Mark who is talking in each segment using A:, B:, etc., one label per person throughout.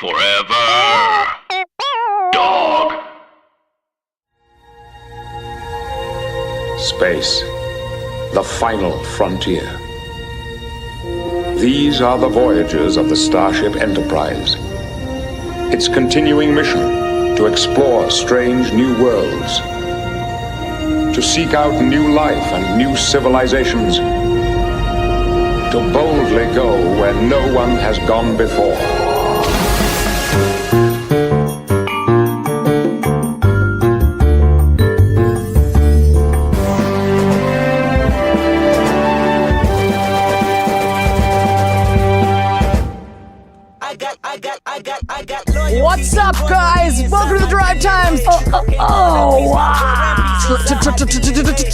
A: Forever. Dog.
B: Space, the final frontier. These are the voyages of the Starship Enterprise. Its continuing mission to explore strange new worlds, to seek out new life and new civilizations, to boldly go where no one has gone before.
C: What's up, guys? Welcome to the Drive Times.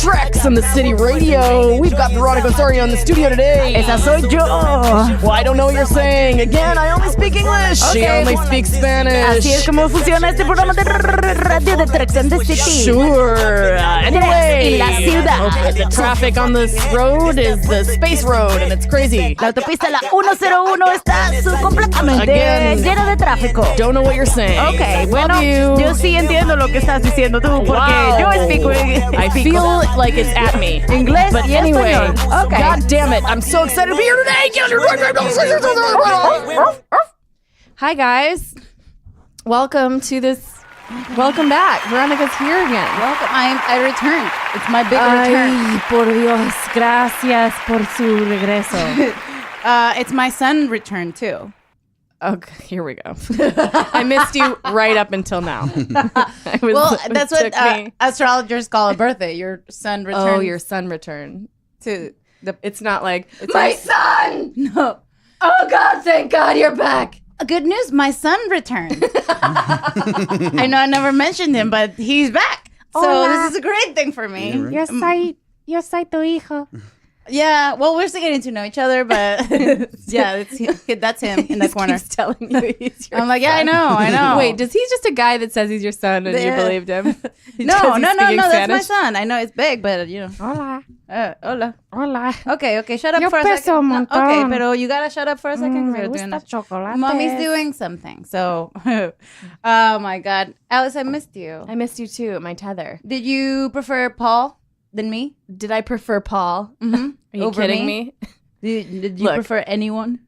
C: Treks on the City Radio. We've got Veronica in the studio today.
D: Esa soy yo.
C: Well, I don't know what you're saying. Again, I only speak English. She only speaks Spanish.
D: Así es como funciona este programa de radio de Treks and the City.
C: Sure. Anyway,
D: En la ciudad.
C: okay, the traffic on this road is the space road, and it's crazy.
D: La autopista la 101 está completamente
C: Again.
D: llena de tráfico.
C: Don't know what you're saying.
D: Ok,
C: Love
D: bueno,
C: you.
D: yo sí entiendo lo que estás diciendo tú, porque
C: Wow.
D: yo explico
C: I feel like it's at me.
D: inglés
C: But
D: y
C: anyway,
D: español. Ok.
C: God damn it, I'm so excited to be here today. Hi guys, welcome to this. Welcome back. Veronica's here again.
D: Welcome. I returned. It's my big return.
C: Ay, por Dios, gracias por su regreso.
D: It's my son return too.
C: Okay, here we go. I missed you right up until now.
D: Well, that's what
C: took me.
D: astrologers call a birthday. Your son return.
C: Oh, your son returned.
D: to the.
C: It's not like it's
D: My
C: like,
D: son. No.
C: oh God, thank God you're back.
D: Good news, my son returned. I know I never mentioned him, but he's back. So
E: Hola.
D: this is a great thing for me.
E: Yo soy tu hijo.
D: Yeah, well, we're still getting to know each other, but yeah, that's him in the corner.
C: Keeps telling you he's your
D: I'm like, yeah, I know.
C: Wait, does he just a guy that says he's your son and you believed him?
D: No,
C: Does he
D: that's
C: speak
D: my
C: Spanish?
D: son. I know it's big, but you know.
E: Hola.
D: Hola.
E: Hola.
D: Okay, shut up
E: Yo
D: for a
E: peso
D: second.
E: un
D: No,
E: montón.
D: okay, pero you gotta shut up for a second.
E: Me
D: You're doing
E: gusta
D: that.
E: chocolate.
D: Mommy's doing something. So, oh my God, Alice, I missed you.
C: I missed you too, my tether.
D: Did you prefer Paul than me?
C: Did I prefer Paul?
D: Mm-hmm.
C: Are you
D: Over
C: kidding
D: me?
C: me?
D: Did you
C: Look.
D: prefer anyone?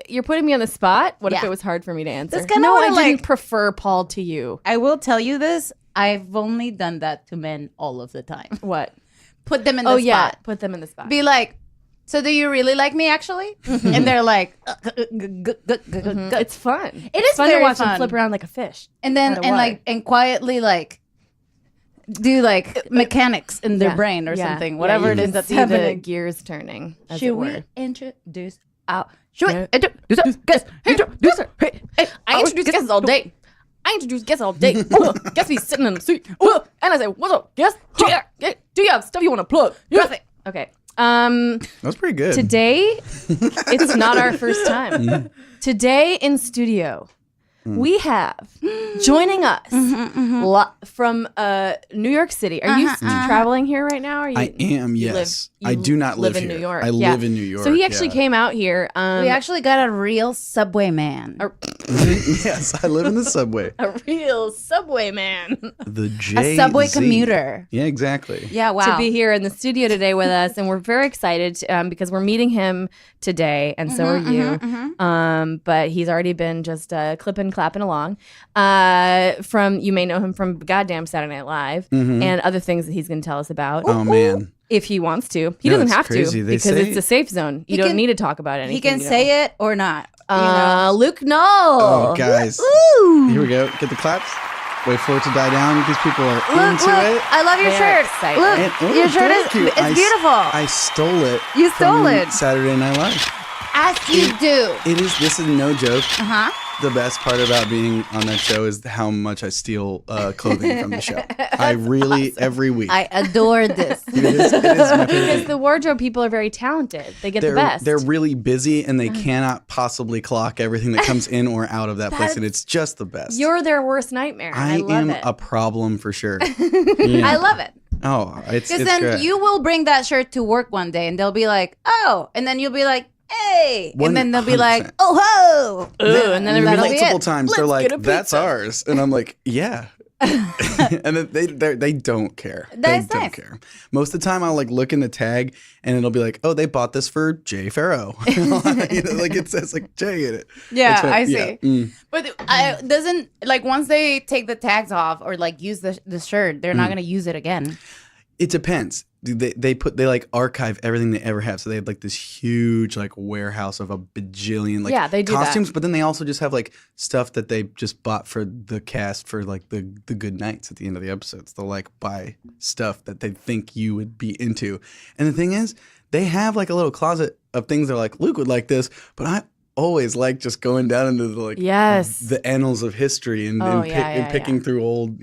C: You're putting me on the spot? What if
D: Yeah.
C: it was hard for me to answer?
D: That's kinda
C: no,
D: what
C: I
D: I
C: didn't
D: like.
C: prefer Paul to you.
D: I will tell you this. I've only done that to men all of the time.
C: What?
D: Put them in the
C: Oh
D: spot.
C: yeah, put them in the spot.
D: Be like, so do you really like me actually? And they're like,
C: It's fun.
D: It is
C: fun
D: very
C: to watch
D: fun.
C: him flip around like a fish.
D: and then
C: At a
D: and
C: water.
D: like and quietly like do like mechanics in their
C: Yeah.
D: brain or
C: Yeah.
D: something,
C: Yeah,
D: whatever
C: you
D: it is
C: can
D: that's
C: see
D: happening.
C: the gears turning. As
D: Should
C: it
D: we
C: were.
D: introduce our? Should we
C: Yeah.
D: introduce guests? Introduce her.
C: I introduce guests all day. I introduce guests all day. Guests be sitting in the seat. And I say, what's up, guest? Yeah. Do you have stuff you want to plug?
D: Perfect.
C: Okay.
F: That's pretty good.
C: Today, it's not our first time. Today in studio, we have joining us from New York City. Are you traveling here right now? Are you,
F: I am,
C: you
F: yes.
C: you
F: I do not live
C: in
F: here.
C: New York.
F: I
C: Yeah.
F: live in New York.
C: So he actually
F: yeah.
C: came out here.
D: We actually got a real subway man.
F: Yes, I live in the subway.
C: a real subway man
F: The
D: A
F: J.
D: subway commuter.
F: Yeah, exactly.
D: Yeah, wow.
C: to be here in the studio today with us, and we're very excited because we're meeting him today, and so are you. But he's already been just clipping, clapping along. From you may know him from goddamn Saturday Night Live and other things that he's going to tell us about.
F: Oh man.
C: If he wants to, he
F: No,
C: doesn't
F: it's
C: have
F: crazy.
C: to
F: They
C: because
F: say-
C: it's a safe zone. You
D: He
C: don't
D: can-
C: need to talk about anything.
D: He can
C: you know.
D: say it or not. You know?
C: Luke Null.
F: Oh, guys. Here we go. Get the claps. Wait for it to die down because people are into it.
D: I love your
C: They are
D: shirt.
C: excited.
D: Look,
F: And- oh,
D: your shirt
F: thank you.
D: it's beautiful.
F: I stole it.
D: You stole
F: from
D: it.
F: Saturday Night Live.
D: As you do.
F: This is no joke.
D: Uh-huh.
F: The best part about being on that show is how much I steal clothing from the show. I really, every week.
D: I adore this.
F: It is my favorite
C: Because
F: thing.
C: the wardrobe people are very talented. They get the best.
F: They're really busy and they cannot possibly clock everything that comes in or out of that place, and it's just the best.
C: You're their worst nightmare. I love
F: am
C: it.
F: a problem for sure. Yeah.
D: I love it.
F: Oh, it's
D: Because
F: it's
D: then
F: great.
D: you will bring that shirt to work one day and they'll be like, oh. And then you'll be like, hey, and then they'll be
F: 100%.
D: like, oh ho,
C: Ooh, and then everybody's like,
F: multiple times they're
C: "Let's get
F: like,
C: a
F: "That's
C: pizza."
F: ours," and I'm like, "Yeah." And then they don't care.
D: That's
F: they don't
D: nice.
F: care. Most of the time, I'll like look in the tag, and it'll be like, "Oh, they bought this for Jay Farrow." Like it says like Jay in it.
D: Yeah,
F: It's what-
D: I
F: yeah.
D: see. But doesn't like once they take the tags off or like use the shirt, they're not gonna use it again.
F: It depends. They like archive everything they ever have. So they have like this huge like warehouse of a bajillion like
C: Yeah, they do that.
F: costumes, but then they also just have like stuff that they just bought for the cast for like the good nights at the end of the episodes. They'll like buy stuff that they think you would be into. And the thing is, they have like a little closet of things they're like, Luke would like this, but I always like just going down into the like
C: Yes.
F: the annals of history and,
C: Oh,
F: and picking through old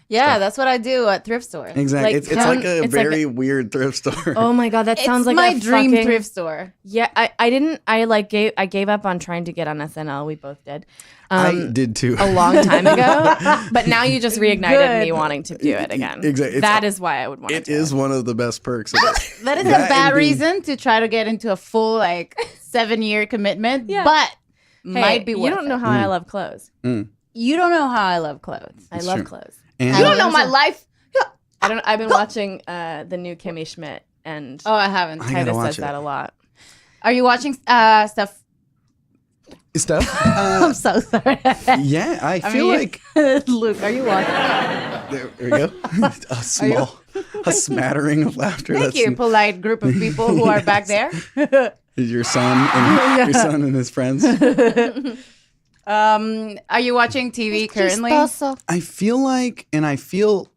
D: Yeah, that's what I do at thrift stores.
F: Exactly.
C: Like,
F: it's like a
C: it's like
F: very weird thrift store.
C: Oh my god, that sounds
D: It's
C: like
D: my
C: a
D: dream
C: fucking-
D: thrift store.
C: Yeah, I gave up on trying to get on SNL. We both did.
F: I did too.
C: A long time ago, but now you just reignited
D: Good.
C: me wanting to do it again.
F: Exactly.
C: That is why I would want to
F: It
C: do
F: is one of the best perks. Of it.
D: That is a
F: That
D: bad
F: and being-
D: reason to try to get into a full like 7-year commitment,
C: Yeah.
D: but
C: Hey,
D: might be worth
C: you don't know
D: it.
C: how I love clothes.
D: You don't know how I love clothes.
C: I love
F: true.
C: clothes.
F: And
D: You don't know my life.
C: I've been watching the new Kimmy Schmidt, and
D: Oh, I haven't.
F: I gotta
C: Titus
F: watch
C: says
F: it.
C: that a lot.
D: Are you watching stuff?
F: stuff.
D: I'm so sorry.
F: Yeah, I feel like
D: Luke, are you watching?
F: there we go. A smattering of laughter.
D: Thank
F: That's
D: you, polite group of people who are back there.
F: your son and your son and his friends.
D: Are you watching TV currently?
F: I feel like, and I feel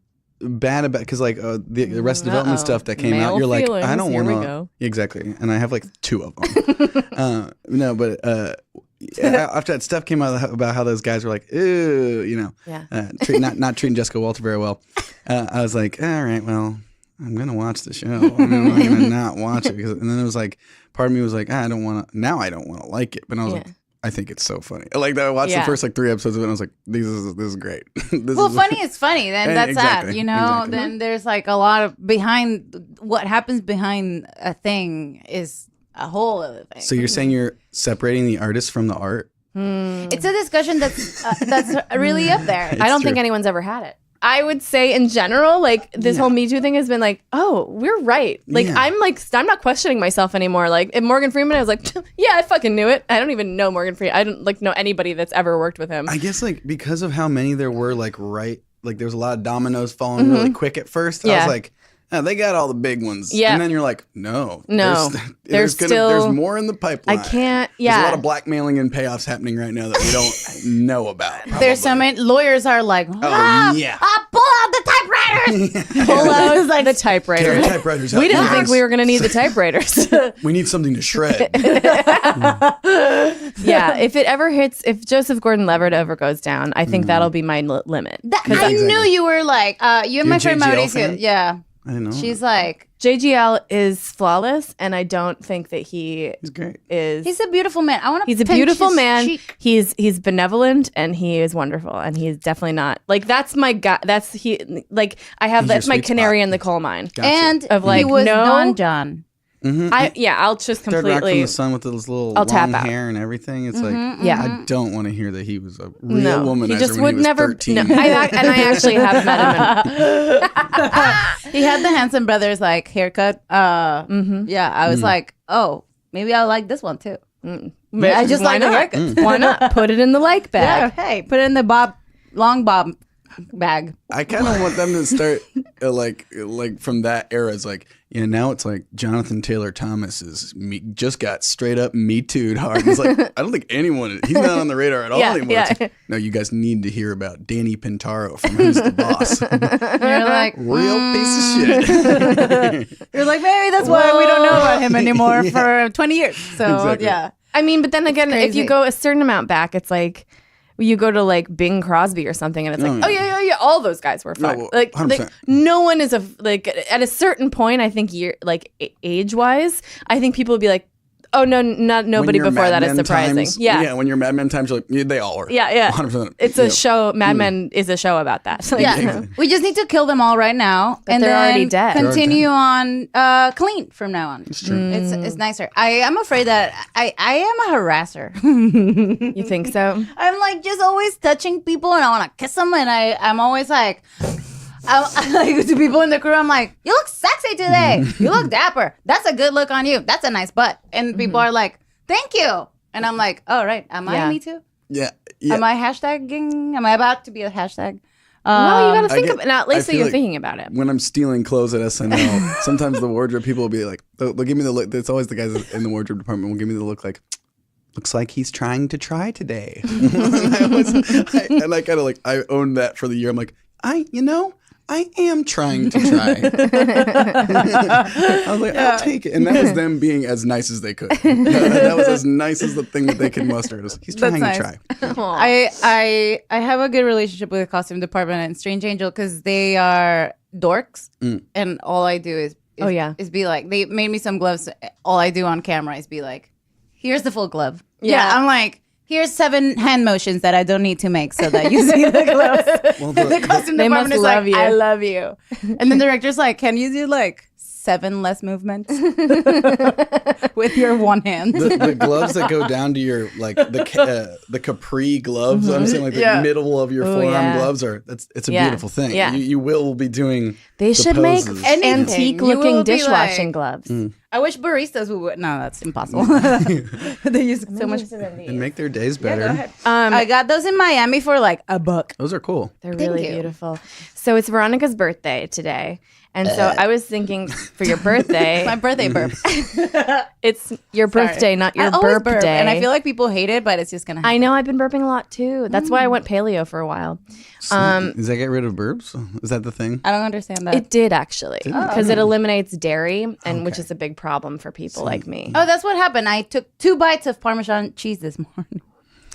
F: bad about because like the Arrested Development stuff that came out.
C: Male
F: You're like,
C: feelings,
F: I don't
C: here we
F: want to.
C: go.
F: Exactly, and I have like 2 of them. No, but after that stuff came out about how those guys were like, ooh,
C: Yeah.
F: not treating Jessica Walter very well. I was like, all right, well, I'm gonna watch the show. I'm gonna not watch it and then it was like, part of me was like, I don't want to. Now I don't want to like it, but I was like, I think it's so funny. Like I watched the first like 3 episodes of it, and I was like, this is great.
D: Funny is funny. Then that's
F: Exactly,
D: that. You know.
F: exactly.
D: Then there's like a lot of behind what happens behind a thing is a whole other thing.
F: So you're saying you're separating the artist from the art?
D: It's a discussion that's really up there.
C: I don't
F: true.
C: think anyone's ever had it. I would say in general, like this whole Me Too thing has been like, oh, we're right. Like
F: Yeah.
C: I'm not questioning myself anymore. Like in Morgan Freeman, I was like, yeah, I fucking knew it. I don't even know Morgan Freeman. I don't like know anybody that's ever worked with him.
F: I guess like because of how many there were, like there was a lot of dominoes falling really quick at first. I
C: Yeah.
F: was like, oh, they got all the big ones.
C: Yeah.
F: And then you're like, no.
C: No.
F: There's
C: There's
F: more in the pipeline.
C: I can't.
F: There's a
C: Yeah.
F: lot of blackmailing and payoffs happening right now that we don't know about.
D: There's so
F: probably.
D: many lawyers are like,
F: yeah.
D: pull out the typewriters.
C: Pull out like the typewriter.
F: Get our typewriters out.
C: We didn't
F: Yes.
C: think we were gonna need the typewriters.
F: We need something to shred.
C: Yeah, if Joseph Gordon-Levitt ever goes down, I think that'll be my limit.
D: I knew you were like, you and my friend
F: JGL
D: Mauricio.
F: fan?
D: Yeah,
F: I know.
D: she's like,
C: JGL is flawless, and I don't think that he
F: He's great.
C: is.
D: he's a beautiful man. I want to.
C: He's a beautiful man. He's benevolent, and he is wonderful, and he's definitely not like that's my guy. That's he like I have
F: He's
C: that's
F: your
C: my
F: sweet
C: canary
F: spot.
C: in the coal mine.
F: Gotcha.
D: And
C: Of, like,
D: he was
C: no-
D: Don John.
C: I'll just
F: Third Rock from
C: completely
F: the Sun with his little
C: I'll tap
F: long
C: out.
F: hair and everything. It's like,
C: yeah.
F: I don't want to hear that he was a real
C: No,
F: womanizer
C: he just
F: when
C: would
F: he was
C: never.
F: 13.
C: No, I actually have met him.
D: He had the Hanson brothers like haircut. Yeah, I was like, oh, maybe I like this one too. I just
C: Why
D: like the
C: not?
D: haircut.
C: Why not put it in the like
D: Yeah,
C: bag?
D: hey, put it in the long bob bag.
F: I kind of want them to start like from that era. It's like, now it's like Jonathan Taylor Thomas just got straight up Me Too'd hard. It's like, I don't think he's not on the radar at all
C: Yeah,
F: anymore.
C: yeah.
F: It's like, no, you guys need to hear about Danny Pintaro from Who's the Boss.
D: You're like,
F: Real piece of shit.
D: you're like, maybe that's why we don't know about him anymore for 20 years. So
F: Exactly.
D: yeah.
C: I mean, but then again, if
D: crazy.
C: you go a certain amount back, it's like you go to like Bing Crosby or something, and it's like,
F: Oh,
C: oh yeah, all those guys were fun.
F: well,
C: like
F: 100%.
C: no one is like at a certain point. I think age wise, I think people would be like, Oh no, not
F: When
C: nobody
F: you're
C: before
F: Mad
C: that is
F: Men
C: surprising.
F: times,
C: Yeah.
F: when you're Mad Men times, you're like, yeah, they all were.
C: Yeah.
F: 100%.
C: It's a show. Mad Men is a show about that. Like,
D: Yeah, we just need to kill them all right now,
C: But
D: and
C: they're
D: then
C: already dead. They're
F: already
D: continue on clean from now on.
F: It's true.
D: It's nicer. I am afraid that I am a harasser.
C: You think so?
D: I'm like just always touching people, and I want to kiss them, and I'm always like. I'm like to people in the crew, I'm like, you look sexy today. You look dapper. That's a good look on you. That's a nice butt. And people are like, thank you. And I'm like, oh, right. Am I me too?
F: Yeah.
D: Am I hashtagging? Am I about to be a hashtag?
C: No, you got to
F: I
C: think
F: get-
C: of now. At
F: I
C: least
F: feel
C: you're
F: like
C: thinking about it.
F: When I'm stealing clothes at SNL, sometimes the wardrobe people will be like, they'll give me the look. It's always the guys in the wardrobe department will give me the look like, looks like he's trying to try today. And I kind of like, I own that for the year. I'm like, I am trying to try. I was like, I'll take it. And that was them being as nice as they could. That was as nice as the thing that they could muster. It was, he's trying
D: That's
F: to
D: nice.
F: try.
D: I have a good relationship with the costume department and Strange Angel because they are dorks, and all I do is is be like, they made me some gloves. All I do on camera is be like, here's the full glove. Yeah, I'm like, here's 7 hand motions that I don't need to make so that you see the gloves.
F: Well,
D: The costume
C: They
D: department
C: must
D: is
C: love
D: like,
C: you.
D: I love you. And then the director's like, can you do like 7 less movements with your one hand?
F: the gloves that go down to your like the capri gloves. I'm saying like the middle of your forearm gloves are it's a beautiful thing.
C: Yeah.
F: You will be doing.
C: They
F: the
C: should make
F: poses.
C: antique
D: You will
C: looking
D: be
C: dishwashing
D: like-
C: gloves.
D: I wish baristas would. No, that's impossible. They use so much.
F: and make their days better.
D: I got those in Miami for like $1.
F: Those are cool.
C: They're
D: Thank
C: really
D: you.
C: beautiful. So it's Veronica's birthday today. And so I was thinking for your birthday,
D: My birthday burp.
C: it's your birthday, not your
D: I always
C: burp
D: burp,
C: day.
D: and I feel like people hate it, but it's just gonna happen.
C: I know I've been burping a lot too. That's why I went paleo for a while.
F: Does that get rid of burps? Is that the thing?
D: I don't understand that.
C: It did actually, because it eliminates dairy, and which is a big problem for people like me.
D: Oh, that's what happened. I took 2 bites of Parmesan cheese this morning.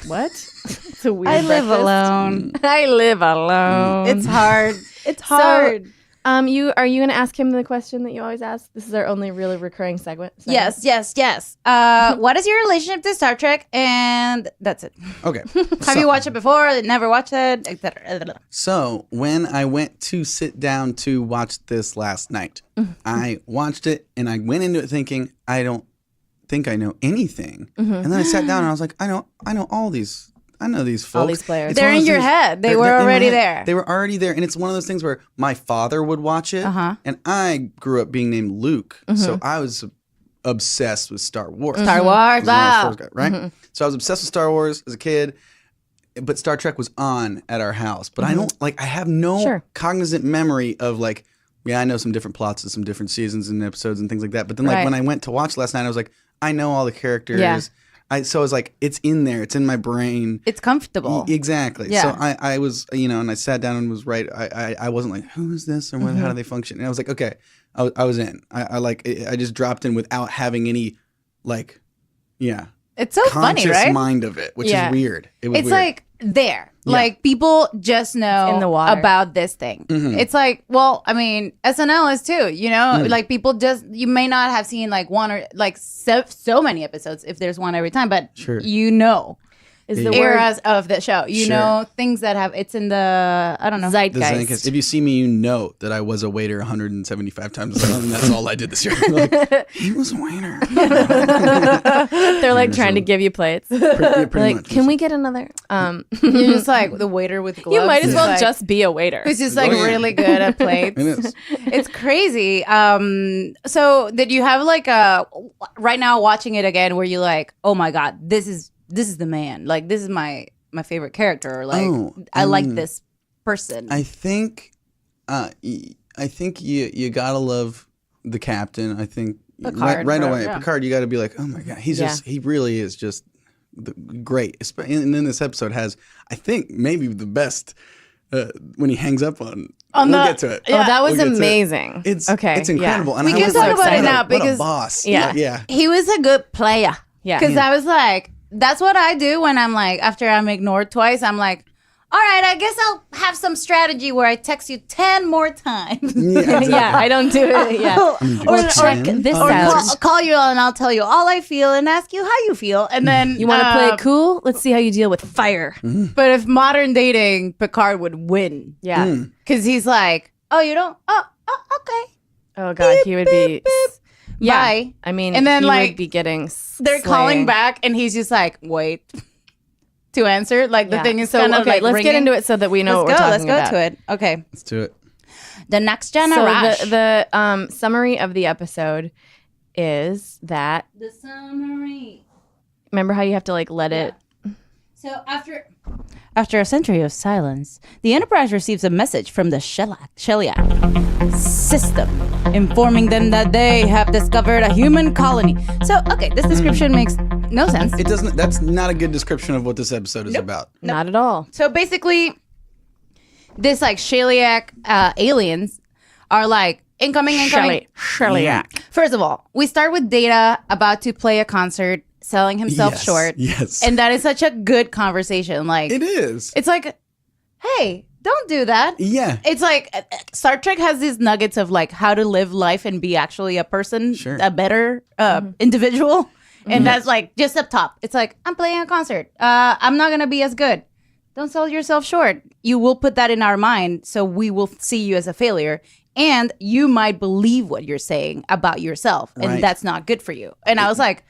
C: What? It's a weird.
D: I live
C: breakfast.
D: alone.
C: I live alone.
D: It's hard. It's hard.
C: Are you going to ask him the question that you always ask? This is our only really recurring segment.
D: Yes. What is your relationship to Star Trek? And that's it.
F: Okay.
D: Have you watched it before? Never watched it? Etc.
F: So when I went to sit down to watch this last night, I watched it and I went into it thinking I don't think I know anything, and then I sat down and I was like, I know all these. I know these folks.
C: All these players.
F: It's
D: They're
F: one of
D: in
F: those
D: your
F: things-
D: head. They
F: they're
D: were
F: in my
D: already
F: head.
D: there.
F: They were already there, and it's one of those things where my father would watch it, and I grew up being named Luke, so I was obsessed with Star Wars.
D: Star Wars.
F: I was a
D: Wow.
F: Star Wars guy, right? So I was obsessed with Star Wars as a kid, but Star Trek was on at our house. But I don't like. I have no cognizant memory of like. Yeah, I know some different plots and some different seasons and episodes and things like that. But then, like when I went to watch last night, I was like, I know all the characters.
C: Yeah.
F: So I was like, it's in there. It's in my brain.
D: It's comfortable.
F: Exactly.
D: Yeah.
F: So I was, and I sat down and was right. I wasn't like, who is this or how do they function? And I was like, okay, I was in. I just dropped in without having any, like,
D: It's so funny,
F: conscious
D: right?
F: mind of it, which is weird. It was
D: It's
F: weird.
D: like there. Like people just know
C: in the water.
D: about this thing. It's like, well, I mean, SNL is too, like people just, you may not have seen like one or like so many episodes if there's one every time, but
F: Sure.
C: Is the word
D: eras of the show,
F: Sure.
D: know, things that have, it's in the, I don't know.
F: the
C: zeitgeist?
F: Zeitgeist. If you see me, you know that I was a waiter 175 times, and that's all I did this year. Like, he was a waiter.
C: They're like trying to give you plates.
F: Pretty
C: Like,
F: much.
C: can we get another?
D: You're just like the waiter with gloves.
C: You might as well
D: like,
C: just be a waiter.
D: who's just like
F: Oh, yeah.
D: really good at plates.
F: It is.
D: It's crazy. So did you have like a right now watching it again where you're like, oh my god, this is the man. Like this is my favorite character. Or like I like this person.
F: I think you gotta love the captain. I think
D: Picard,
F: right
D: bro,
F: away,
D: yeah.
F: Picard. You got to be like, oh my god, he really is just great. And then this episode has, I think, maybe the best when he hangs up on. We'll get to it.
C: Oh, that was
F: We'll get to it.
C: amazing.
F: It's
C: okay.
F: It's incredible.
C: Yeah.
F: And
D: We
F: I
D: can
F: was
D: talk
F: like,
D: about it
F: what a-
D: now
F: what
D: because-
F: a boss.
C: Yeah.
F: yeah.
D: He was a good player.
C: Yeah.
D: Because I was like, that's what I do when I'm like, after I'm ignored twice, I'm like, all right, I guess I'll have some strategy where I text you 10 more times.
F: Yeah, exactly.
C: Yeah, I don't do it. Yeah.
D: Or
C: check this
D: or
C: out.
D: call you and I'll tell you all I feel and ask you how you feel. And then
C: You want to play it cool? Let's see how you deal with fire.
D: But if modern dating, Picard would win.
C: Yeah.
D: Because he's like, oh, you don't? Oh, okay.
C: Oh God, he would be. Yeah.
D: Bye.
C: I mean,
D: And then,
C: he
D: like,
C: would be getting.
D: They're calling back and he's just like, wait to answer. Like the thing is
C: so
D: kind of
C: okay.
D: like
C: Let's
D: ringing.
C: get into it so that we know what we're talking about.
D: Let's go to it. Okay.
F: Let's do it.
D: The next
C: So
D: generation.
C: the summary of the episode is that.
D: The summary.
C: Remember how you have to like let it.
D: So after a century of silence, the Enterprise receives a message from the Sheliak system, informing them that they have discovered a human colony. So, okay, this description makes no sense.
F: It doesn't. That's not a good description of what this episode is about.
C: Not at all.
D: So basically, this like Sheliak aliens are like incoming.
C: Sheliak.
D: First of all, we start with Data about to play a concert, selling himself short.
F: Yes.
D: And that is such a good conversation. Like
F: It is.
D: It's like, hey, don't do that.
F: Yeah.
D: It's like Star Trek has these nuggets of like how to live life and be actually a person,
F: Sure.
D: a better individual. And that's like just up top. It's like, I'm playing a concert. I'm not going to be as good. Don't sell yourself short. You will put that in our mind. So we will see you as a failure. And you might believe what you're saying about yourself. And
F: Right.
D: that's not good for you. And I was like,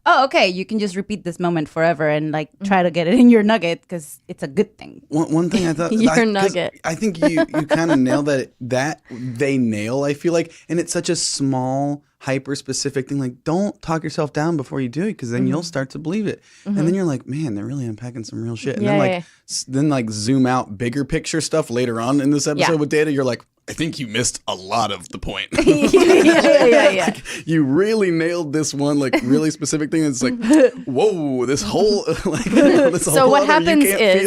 D: oh, okay, you can just repeat this moment forever and like try to get it in your nugget because it's a good thing.
F: One thing I thought
C: Your
F: 'cause
C: nugget.
F: I think you kind of nailed that they nail. I feel like, and it's such a small, hyper specific thing. Like, don't talk yourself down before you do it, because then you'll start to believe it, and then you're like, man, they're really unpacking some real shit. And
C: Yeah,
F: then like
C: yeah.
F: then like zoom out, bigger picture stuff later on in this episode
C: Yeah.
F: with Data. You're like, I think you missed a lot of the point.
C: yeah.
F: You really nailed this one like really specific thing. It's like, whoa, this whole like this
C: So
F: whole
C: what
F: other
C: happens
F: you can't
C: is-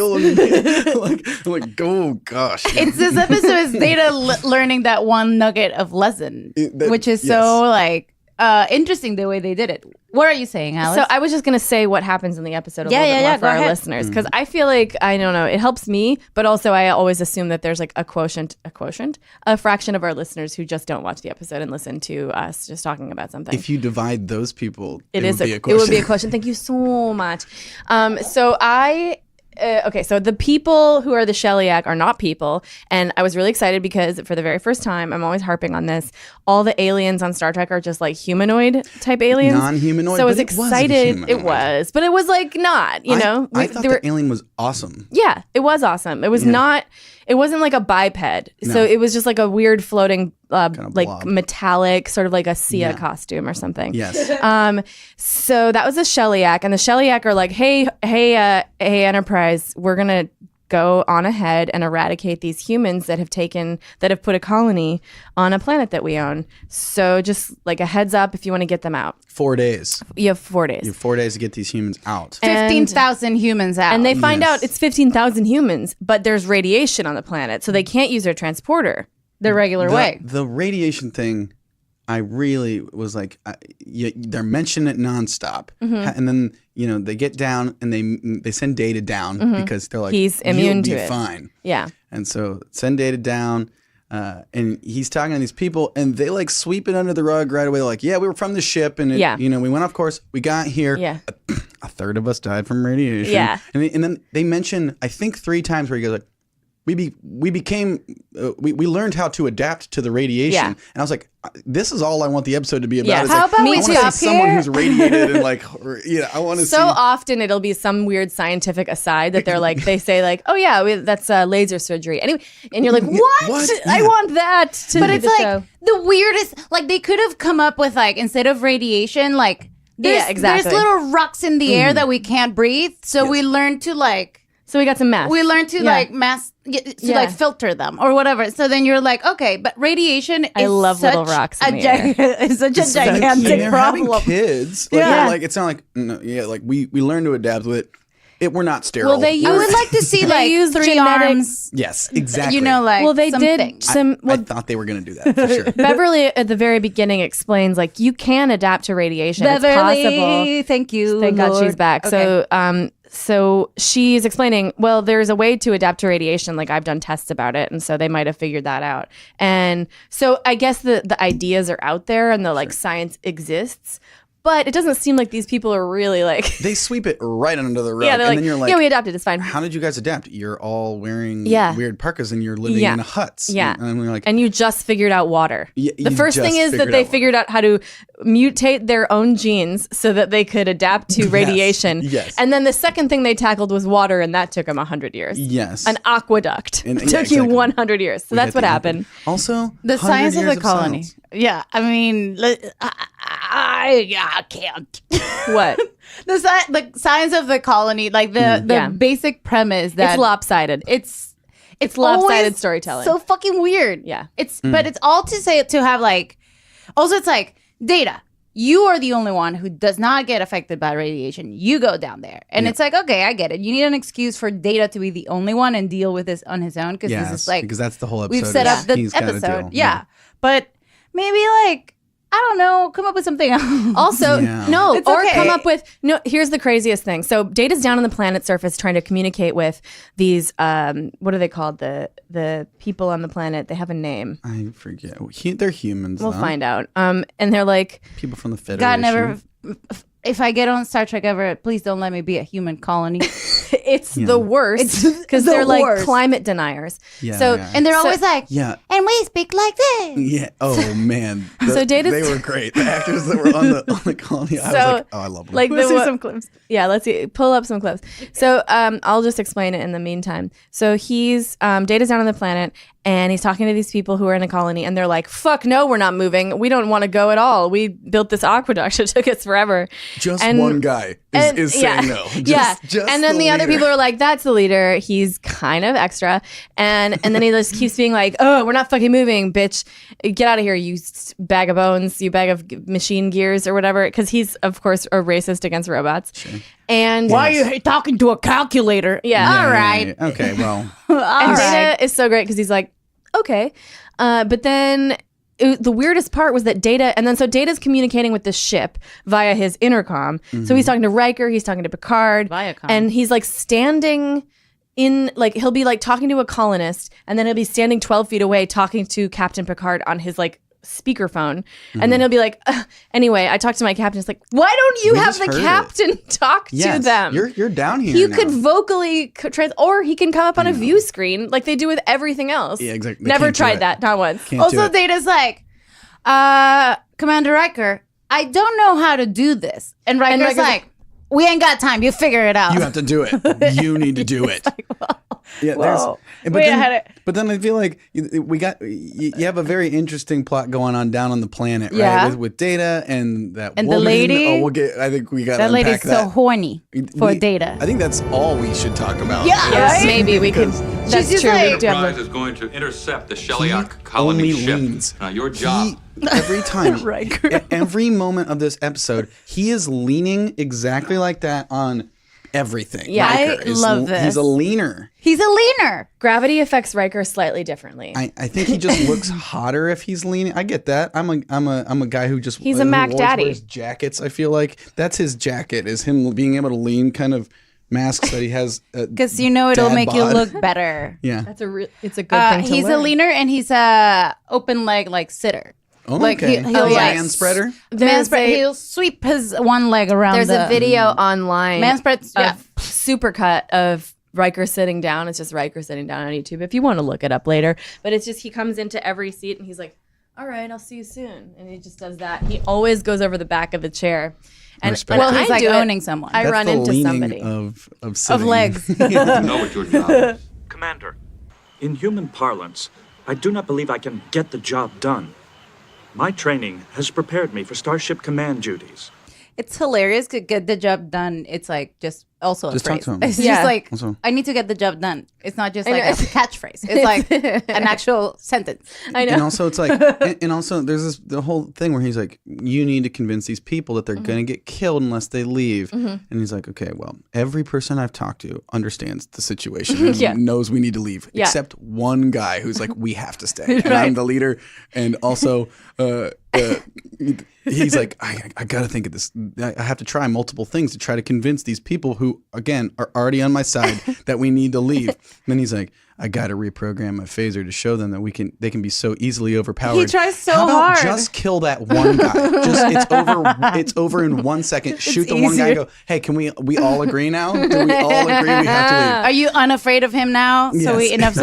F: feel like oh gosh.
D: It's this episode is Data learning that one nugget of lesson, which is so like interesting the way they did it. What are you saying, Alice?
C: So I was just gonna say what happens in the episode a
D: Yeah,
C: little bit
D: yeah,
C: more
D: yeah,
C: for
D: go
C: our
D: ahead.
C: listeners, because I feel like, I don't know, it helps me, but also I always assume that there's like a fraction of our listeners who just don't watch the episode and listen to us just talking about something.
F: If you divide those people,
C: It
F: would be a
C: It
F: question.
C: would be a question. Thank you so much. So the people who are the Sheliak are not people, and I was really excited because for the very first time, I'm always harping on this, all the aliens on Star Trek are just like humanoid type aliens.
F: Non-humanoid,
C: So I was
F: but it was a
C: excited.
F: humanoid.
C: It was, but it was like not, you know?
F: I thought the alien was awesome.
C: Yeah, it was awesome. It was not. It wasn't like a biped. So it was just like a weird floating, like
F: blob.
C: metallic, sort of like a Sia costume or something.
F: Yes.
C: So that was a Sheliak, and the Sheliak are like, hey, Enterprise, we're gonna go on ahead and eradicate these humans that have put a colony on a planet that we own. So just like a heads up if you want to get them out.
F: 4 days.
C: You have 4 days.
F: You have 4 days to get these humans out.
D: 15,000 humans out.
C: And they find
F: Yes.
C: out it's 15,000 humans, but there's radiation on the planet, so they can't use their transporter
D: the regular way.
F: The radiation thing, I really was like, they're mentioning it nonstop, and then they get down and they send Data down because they're like,
C: He's immune to
F: you'll be
C: it.
F: fine.
C: Yeah.
F: And so send Data down, and he's talking to these people, and they like sweep it under the rug right away. Like, yeah, we were from the ship, and we went off course. We got here.
C: Yeah.
F: A third of us died from radiation.
C: Yeah.
F: And then they mention, I think 3 times where he goes like, we became we learned how to adapt to the radiation.
C: Yeah.
F: And I was like, this is all I want the episode to be about.
C: Yeah.
F: Is
C: How
F: like,
C: about
F: I
C: we
F: want to
C: stop
F: see someone
D: here?
F: who's radiated and like, I want to see.
C: So often it'll be some weird scientific aside that they're like, they say like, oh yeah, that's laser surgery. Anyway, and you're like, what?
F: What?
C: I
F: Yeah.
C: want that to
D: But
C: be
D: it's
C: the
D: like
C: show.
D: the weirdest. Like they could have come up with like instead of radiation, like
C: Yeah, exactly.
D: there's little rocks in the air that we can't breathe. So we learned to like
C: So we got some math.
D: we learned to like like filter them or whatever. So then you're like, okay, but radiation.
C: I
D: is
C: love
D: such
C: little rocks in
D: a
C: the air.
D: It's such a
F: And
D: gigantic
F: they're having
D: problem.
F: kids. Like,
D: Yeah.
F: like it's not like like we learned to adapt with it. We're not sterile.
C: Well, they
D: I
C: use-
D: would like to see
C: They
D: like
C: use
D: 3
C: genetic-
D: arms.
F: yes, exactly.
D: Like
C: well, they
D: something.
C: did some.
F: I
C: Well,
F: thought they were going to do that for sure.
C: Beverly at the very beginning explains like you can adapt to radiation. It's possible.
D: Thank you.
C: Thank God
D: Lord.
C: she's back.
D: Okay.
C: So so she's explaining, well, there's a way to adapt to radiation. Like I've done tests about it. And so they might have figured that out. And so I guess the ideas are out there and the like science exists. But it doesn't seem like these people are really like...
F: They sweep it right under the rug.
C: Yeah, they're
F: and
C: like,
F: then you're like,
C: yeah, we adapted. It's fine.
F: How did you guys adapt? You're all wearing
C: Yeah.
F: weird parkas and you're living
C: Yeah.
F: in huts.
C: Yeah.
F: And we're like,
C: And you just figured out water.
F: Yeah,
C: the
F: you
C: first thing
F: just
C: is that
F: figured
C: they
F: out
C: figured out how to mutate their own genes so that they could adapt to radiation.
F: yes.
C: And then the second thing they tackled was water, and that took them 100 years.
F: yes.
C: An aqueduct
F: And-
C: took
F: yeah,
C: you
F: exactly.
C: 100 years. So
F: We
C: that's
F: hit
C: what
F: the
C: happened.
F: apple. Also,
D: The
F: 100
D: science of
F: years
D: the colony.
F: silence.
D: Yeah, I mean, I can't.
C: What?
D: The science of the colony, like the
C: Yeah.
D: basic premise that
C: It's lopsided.
D: it's
C: lopsided
D: always
C: storytelling.
D: So fucking weird.
C: Yeah.
D: But it's all to have like. Also, it's like Data. You are the only one who does not get affected by radiation. You go down there, and it's like, okay, I get it. You need an excuse for Data to be the only one and deal with this on his own because this is like
F: because that's the whole episode.
D: we've set up the
F: He's gotta
D: episode.
F: deal.
D: Yeah, but maybe like I don't know, come up with something else.
C: Also,
F: Yeah.
C: no,
D: It's
C: or
D: okay.
C: come up with no. Here's the craziest thing. So Data's down on the planet's surface trying to communicate with these. What are they called? The people on the planet. They have a name.
F: I forget. They're humans.
C: We'll
F: though.
C: find out. And they're like,
F: People from the Federation.
D: God never. If I get on Star Trek ever, please don't let me be a human colony.
C: it's the worst because
D: the
C: they're like
D: worst.
C: climate deniers.
F: Yeah,
C: so
F: yeah.
D: And they're
C: So-
D: always like,
F: Yeah.
D: and we speak like this.
F: Yeah. Oh man.
C: So Data's-
F: they were great. The actors that were on the colony. I was
C: So,
F: like, oh, I love them.
C: like
D: Let's
C: the,
D: see some clips.
C: Yeah, let's see. Pull up some clips. So I'll just explain it in the meantime. So he's Data's down on the planet and he's talking to these people who are in a colony and they're like, fuck no, we're not moving. We don't want to go at all. We built this aqueduct. It took us forever.
F: Just
C: and-
F: one guy is saying no. Just
C: and then the other
F: leader.
C: people are like, that's the leader. He's kind of extra. And then he just keeps being like, oh, we're not fucking moving, bitch. Get out of here, you bag of bones, you bag of machine gears or whatever. Because he's, of course, a racist against robots. Sure. And
D: Why are you talking to a calculator?
C: Yeah.
F: Yeah,
D: All
F: yeah,
D: right.
F: yeah. Okay. Well.
C: And Data is so great because he's like, okay. But then the weirdest part was that Data's communicating with the ship via his intercom. So he's talking to Riker, he's talking to Picard.
D: Viacom.
C: And he's like standing in, like, he'll be like talking to a colonist and then he'll be standing 12 feet away talking to Captain Picard on his like speakerphone. And then he'll be like, anyway, I talked to my captain. It's like, why don't you
F: We
C: have
F: just
C: the
F: heard it.
C: captain talk
F: Yes,
C: to them?
F: You're down here.
C: You
F: now.
C: could vocally or he can come up on a view screen like they do with everything else.
F: Yeah, exactly. They
C: Never
F: can't do
C: tried
F: it.
C: that, not once.
F: Can't do
D: Also,
F: it.
D: Data's like, Commander Riker, I don't know how to do this. And Riker's
C: Riker's
D: like, we ain't got time. You figure it out.
F: You have to do it. You need to do it. Yeah,
D: whoa.
F: but
D: Wait, I
F: then,
D: had it.
F: but then I feel like you have a very interesting plot going on down on the planet, right?
D: Yeah.
F: With Data and that
D: And the
F: woman.
D: lady-
F: Oh, I think we got to
D: that
F: unpack
D: lady's
F: that.
D: so horny for Data.
F: I think that's all we should talk about.
D: Yeah,
C: Yes,
D: right?
C: maybe we could.
F: Because
C: That's
D: just
C: true.
D: like-
C: We do have
A: Enterprise
C: the-
A: is going to intercept the
F: He
A: Sheliak colony
F: only
A: ship.
F: leans.
A: Now, your job.
F: Every time,
D: Riker.
F: every moment of this episode, he is leaning exactly like that on everything.
C: Yeah.
F: Riker
D: I
F: is
D: love this.
F: He's a leaner.
D: He's a leaner.
C: Gravity affects Riker slightly differently.
F: I think he just looks hotter if he's leaning. I get that. I'm a guy who just
C: He's a
F: who
C: Mac
F: always
C: daddy.
F: wears jackets. I feel like that's his jacket, is him being able to lean, kind of masks that he has.
D: Because you know it'll
F: Dad
D: make you
F: bod.
D: look better.
F: Yeah.
C: It's a good thing to
D: He's a
C: learn.
D: leaner and he's a open leg like sitter.
F: Oh,
D: Like,
F: okay.
D: he'll like-
F: man spreader.
C: There's
D: He'll sweep his one leg around.
C: There's
D: the
C: a video online
D: man spreads. Yeah.
C: of supercut of Riker sitting down. It's just Riker sitting down on YouTube if you want to look it up later. But it's just he comes into every seat and he's like, all right, I'll see you soon. And he just does that. He always goes over the back of the chair. And
F: Respect.
C: when
D: Well,
C: I
D: he's like
C: do it,
D: owning someone.
C: I
F: That's
C: run
F: the
C: into
F: leaning
C: somebody.
F: of
D: of
F: sitting.
D: legs.
A: You know what your job is.
G: Commander, in human parlance, I do not believe I can get the job done. My training has prepared me for Starship Command duties.
D: It's hilarious to get the job done. It's like just also
F: Just
D: a
F: talk
D: phrase.
F: to him.
D: It's
C: Yeah.
D: just like
F: Also-
D: I need to get the job done. It's not just
C: I
D: like
C: know.
D: a catchphrase. It's like an actual sentence.
C: I know.
F: And also, it's like, and also, there's the whole thing where he's like, you need to convince these people that they're
C: Mm-hmm.
F: going to get killed unless they leave. And he's like, okay, well, every person I've talked to understands the situation and
C: Yeah.
F: knows we need to leave,
C: Yeah.
F: except one guy who's like, we have to stay. And I'm the leader. And also, he's like, I got to think of this. I have to try multiple things to try to convince these people who who, again, are already on my side that we need to leave. And then he's like, I got to reprogram my phaser to show them that they can be so easily overpowered.
D: He tries so
F: How about
D: hard.
F: just kill that one guy? It's over in 1 second. Shoot the one guy and go, hey, can we all agree now? Do we all agree we have to leave?
D: Are you unafraid of him now?
F: Yes.
D: So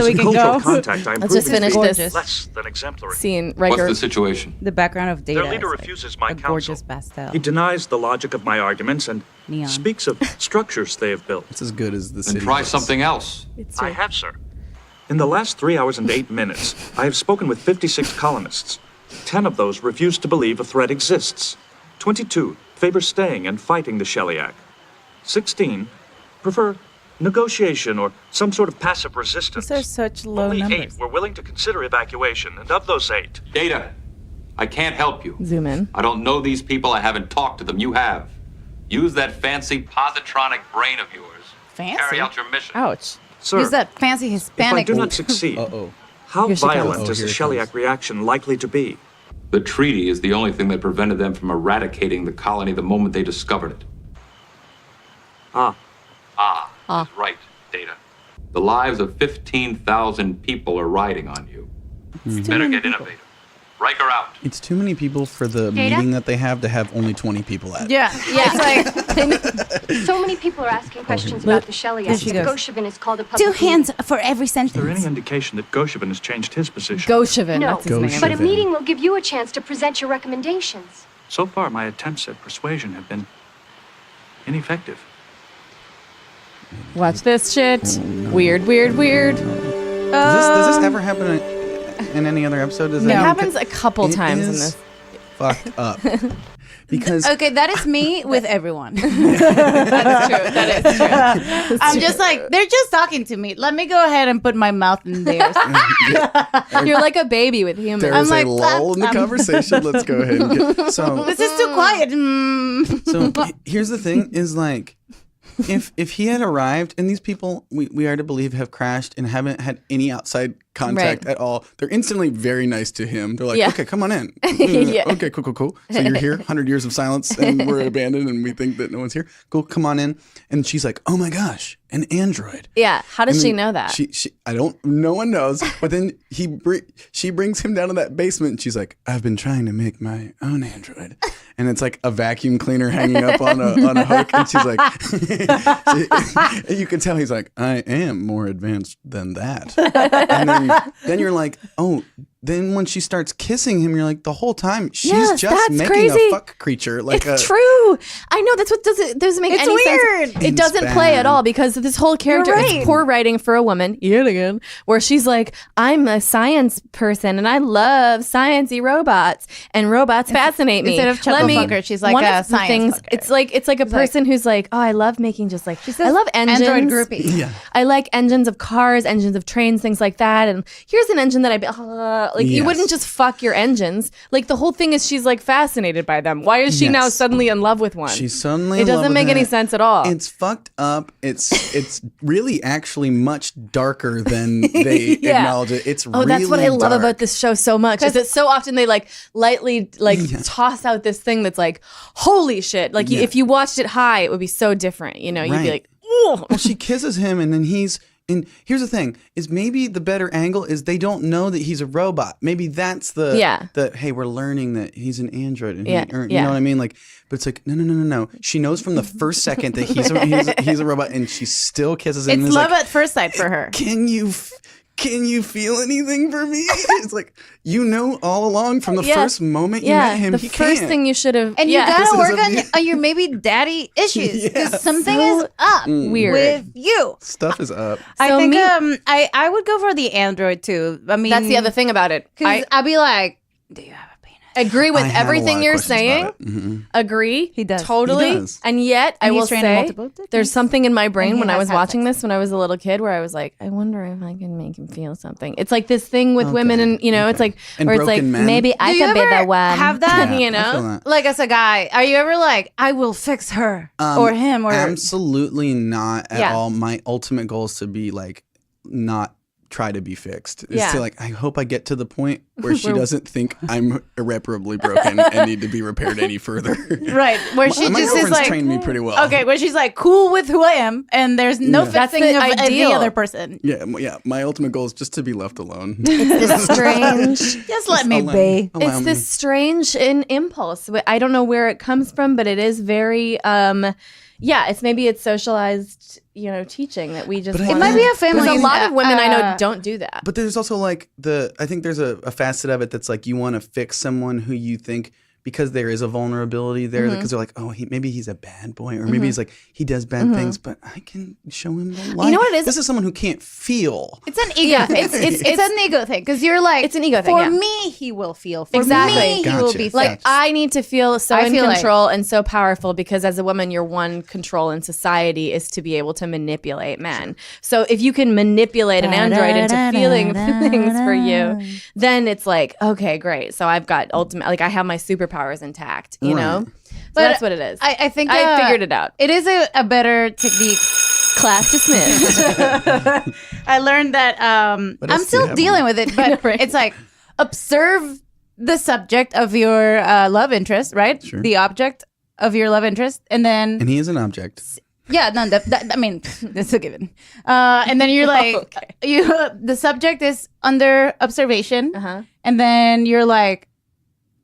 D: we can
G: Cultural
D: go?
G: contact, I'm
C: Let's just
G: proving to
C: finish
G: be
C: this
G: less than exemplary.
C: scene.
A: What's
C: Riker.
A: the situation?
D: The background of Data.
G: Their leader
D: is like
G: refuses my
D: a
G: counsel.
D: gorgeous pastel.
G: He denies the logic of my arguments and
D: Neon.
G: speaks of structures they have built.
F: It's as good as the
A: Then
F: city.
A: try
F: is.
A: something else.
G: I have, sir. In the last 3 hours and 8 minutes, I have spoken with 56 colonists. 10 of those refuse to believe a threat exists. 22 favor staying and fighting the Shellyak. 16 prefer negotiation or some sort of passive resistance.
D: These are such low
G: Only
D: numbers.
G: 8 were willing to consider evacuation, and of those 8,
A: Data, I can't help you.
C: Zoom in.
A: I don't know these people. I haven't talked to them. You have. Use that fancy positronic brain of yours.
D: Fancy?
A: Carry out your mission.
C: Ouch.
G: sir,
D: Use that fancy
G: if I
D: Hispanic.
G: do not succeed,
F: Uh-oh.
G: how
C: Here she comes.
G: violent
F: Oh,
G: is the
F: here it
G: Shellyak
F: comes.
G: reaction likely to be?
A: The treaty is the only thing that prevented them from eradicating the colony the moment they discovered it.
G: Ah,
A: Is right, Data. The lives of 15,000 people are riding on you. Better get innovative. Riker out.
F: It's too many people for the
E: Data?
F: meeting that they have to have only 20 people at.
D: Yeah. It's like
E: So many people are asking questions about the Shellyak.
D: There she goes.
E: Goshevin is called a public
D: two hands for every
G: is there any
D: sentence.
G: indication that Goshevin has changed his position?
C: Goshevin.
E: No.
C: That's his name.
F: Goshevin.
E: But a meeting will give you a chance to present your recommendations.
G: So far, my attempts at persuasion have been ineffective.
C: Watch this shit. Weird, weird, weird.
F: Does this ever happen in any other episode? Does
C: It
F: anyone
C: happens a couple
F: It
C: times in
F: is
C: this.
F: fucked up. Because
D: Okay, that is me with everyone.
C: That is true.
D: I'm just like, they're just talking to me. Let me go ahead and put my mouth in theirs.
C: You're like a baby with humans.
F: there's
D: like,
F: a lull in the conversation. Let's go ahead and get so
D: This is too quiet. Mm.
F: so here's the thing is like if he had arrived and these people we are to believe have crashed and haven't had any outside contact
C: Right.
F: at all, they're instantly very nice to him. They're like,
C: Yeah.
F: okay, come on in.
C: Yeah.
F: Okay, cool. So you're here, 100 years of silence, and we're abandoned, and we think that no one's here. Cool, come on in. And she's like, oh my gosh, an android.
C: Yeah. How does
F: And
C: she
F: then
C: know that?
F: I don't. No one knows. But then she brings him down to that basement, and she's like, "I've been trying to make my own android," and it's like a vacuum cleaner hanging up on a hook, and she's like, and you can tell he's like, "I am more advanced than that." And then you're like, "Oh." Then when she starts kissing him, you're like, the whole time she's
C: Yes,
F: just
C: that's
F: making
C: crazy.
F: a fuck creature. Like
C: It's true. I know that's what doesn't make
D: It's
C: any
D: weird.
C: sense. It
F: It's
C: doesn't play at
F: bad.
C: all because this whole character
D: right.
C: is poor writing for a woman yet again, where she's like, I'm a science person and I love sciencey robots and robots fascinate me.
D: Instead of chuckle fucker, she's like
C: one
D: a
C: of the
D: science
C: things.
D: fucker.
C: It's like a person who's like, oh, I love making just like I love engines.
D: Android groupie.
F: Yeah.
C: I like engines of cars, engines of trains, things like that. And here's an engine that like you
F: Yes.
C: wouldn't just fuck your engines. Like the whole thing is she's like fascinated by them. Why is she now
F: Yes.
C: suddenly in love with one?
F: She's suddenly
C: It
F: in love
C: doesn't
F: with
C: make any
F: it.
C: sense at all.
F: It's fucked up. It's really actually much darker than they
C: Yeah.
F: acknowledge it. It's
C: Oh,
F: really
C: that's what I love
F: dark.
C: about this show so much. Is that so often they like lightly like toss out this thing that's like, holy shit. Like
F: Yeah.
C: if you watched it high, it would be so different. You know, you'd be
F: Right.
C: like, oh.
F: Well, she kisses him, and then and here's the thing: is maybe the better angle is they don't know that he's a robot. Maybe that's the hey, we're learning that he's an android, and
C: Yeah,
F: you
C: yeah.
F: know what I mean? Like, but it's like no. She knows from the first second that he's a robot, and she still kisses him.
D: It's
F: and is
D: love
F: like,
D: at first sight for her.
F: Can you feel anything for me? It's like all along from the
C: Yeah.
F: first moment you met him.
C: the
F: he
C: first
F: can't.
C: thing you should have.
D: And
C: yeah.
D: you
F: This
D: gotta
F: is
D: work
F: a-
D: on your maybe daddy issues because
F: Yes.
D: something
C: So
D: is up
C: weird.
D: with you.
F: Stuff is up.
D: I
C: So
D: think
C: me-
D: I would go for the android too. I mean,
C: That's the other thing about it.
D: because I'd be like, do you have a penis?
C: Agree with
F: I have a lot
C: everything
F: of
C: you're
F: questions
C: saying.
F: about it. Mhm.
C: Agree.
D: He does.
C: Totally.
F: He does.
C: And yet, I
D: And he's
C: will
D: trained
C: say,
D: multiple techniques.
C: there's something in my brain
D: And he
C: when I
D: has
C: was
D: had
C: watching
D: sex.
C: this when I was a little kid where I was like, I wonder if I can make him feel something. It's like this thing with women and, it's like,
F: And
C: where it's like,
F: broken men.
C: maybe I
D: Do you
C: could be
D: ever
C: the one.
D: have that?
F: Yeah,
C: you
F: I feel
C: know?
F: that.
D: Like as a guy, are you ever like, I will fix her or him or
F: Absolutely not at
C: Yeah.
F: all. My ultimate goal is to be like not try to be fixed. It's
C: Yeah.
F: to like, I hope I get to the point where she doesn't think I'm irreparably broken and need to be repaired any further.
D: Right, where she
F: My
D: just is
F: girlfriend's
D: like,
F: trained me pretty well.
D: okay, where she's like cool with who I am, and there's no
C: That's
D: fixing
C: the
D: of any
C: ideal.
D: other person.
F: Yeah. My ultimate goal is just to be left alone.
C: It's strange.
D: Just let me be.
F: Allow
C: It's
F: me.
C: this strange impulse. I don't know where it comes from, but it is very it's socialized, teaching that we just
F: But I
C: wanna-
D: It might be a family.
C: Because a lot of women I know don't do that.
F: But there's also like I think there's a facet of it that's like you want to fix someone who you think, because there is a vulnerability there, because they're like, oh, maybe he's a bad boy, or maybe he's like, he does bad things, but I can show him the light.
C: You know what it is?
F: This is someone who can't feel.
D: It's an ego thing. It's an ego thing, because you're like,
C: It's an ego thing,
D: For
C: yeah.
D: me, he will feel. For
C: Exactly.
D: me, he will
F: Gotcha.
D: be
F: Like,
D: fixed.
C: I need to feel so
D: I
C: in
D: feel like-
C: control and so powerful, because as a woman, your one control in society is to be able to manipulate men. So if you can manipulate an android into feeling things for you, then it's like, okay, great. So I've got I have my superpowers intact, you know? So
D: But
C: that's what it is.
D: I think
C: I figured it out.
D: It is a better technique.
C: Class dismissed.
D: I learned that I'm
F: else do you
D: still
F: have
D: dealing with it, but
C: Right.
D: it's like observe the subject of your love interest, right?
F: Sure.
D: The object of your love interest, and then
F: And he is an object.
D: yeah, no, I mean that's a given. And then you're like, the subject is under observation, and then you're like,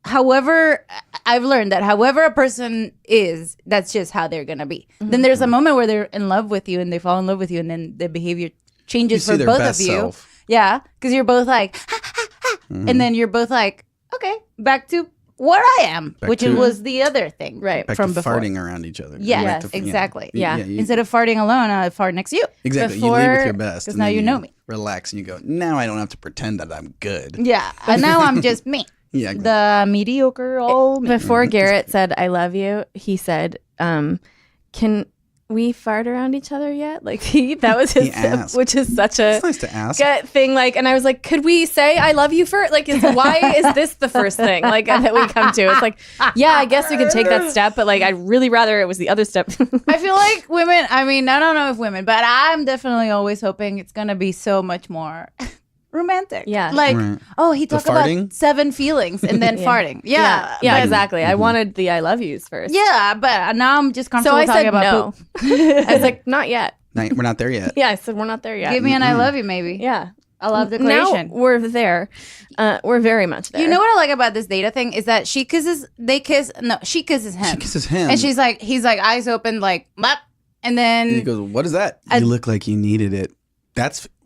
D: however, I've learned that however a person is, that's just how they're gonna be. Then there's a moment where they're in love with you and they fall in love with you, and then the behavior changes
F: You see
D: for
F: their
D: both
F: best
D: of you.
F: self.
D: Yeah, because you're both like, and then you're both like, okay, back to where I am,
F: Back
D: which
F: to-
D: was the other thing,
C: Right.
F: Back
D: from
F: to
D: before.
F: farting around each other.
D: Yeah,
F: Back
D: yes,
F: to-
D: exactly.
C: Yeah.
D: Instead of farting alone, I fart next to you.
F: Exactly. You lead with
C: Before-
F: your best.
D: 'cause
F: and
D: now
F: then
D: you know me.
F: Relax and you go, now I don't have to pretend that I'm good.
D: Yeah, and now I'm just me,
F: Yeah.
D: the mediocre old me.
C: Before Garrett said, I love you, he said, can we fart around each other yet? Like that was his,
F: He asked.
C: which is such a
F: It's nice to ask.
C: gut thing. Like, and I was like, could we say I love you first? Like, why is this the first thing like that we come to? It's like, yeah, I guess we could take that step, but like, I'd really rather it was the other step.
D: I feel like women, I mean, I don't know if women, but I'm definitely always hoping it's going to be so much more romantic.
C: Yeah.
D: Like,
F: Right.
D: oh, he talked about
F: farting?
D: 7 feelings and then farting. Yeah.
C: yeah,
D: but-
C: exactly. I wanted the I love yous first.
D: Yeah, but now I'm just
C: So
D: comfortable
C: I
D: talking
C: said
D: about
C: no.
D: poop.
C: I was like, not yet.
F: We're not there yet.
C: Yeah, I said we're not there yet.
D: Give me an I love you, maybe.
C: yeah.
D: I love
C: Now
D: declaration.
C: we're there. We're very much there.
D: You know what I like about this data thing is that she kisses him.
F: She kisses him.
D: And he's like eyes open, like, "Bop." And
F: And he
D: then
F: goes, what is that? You look like you needed it.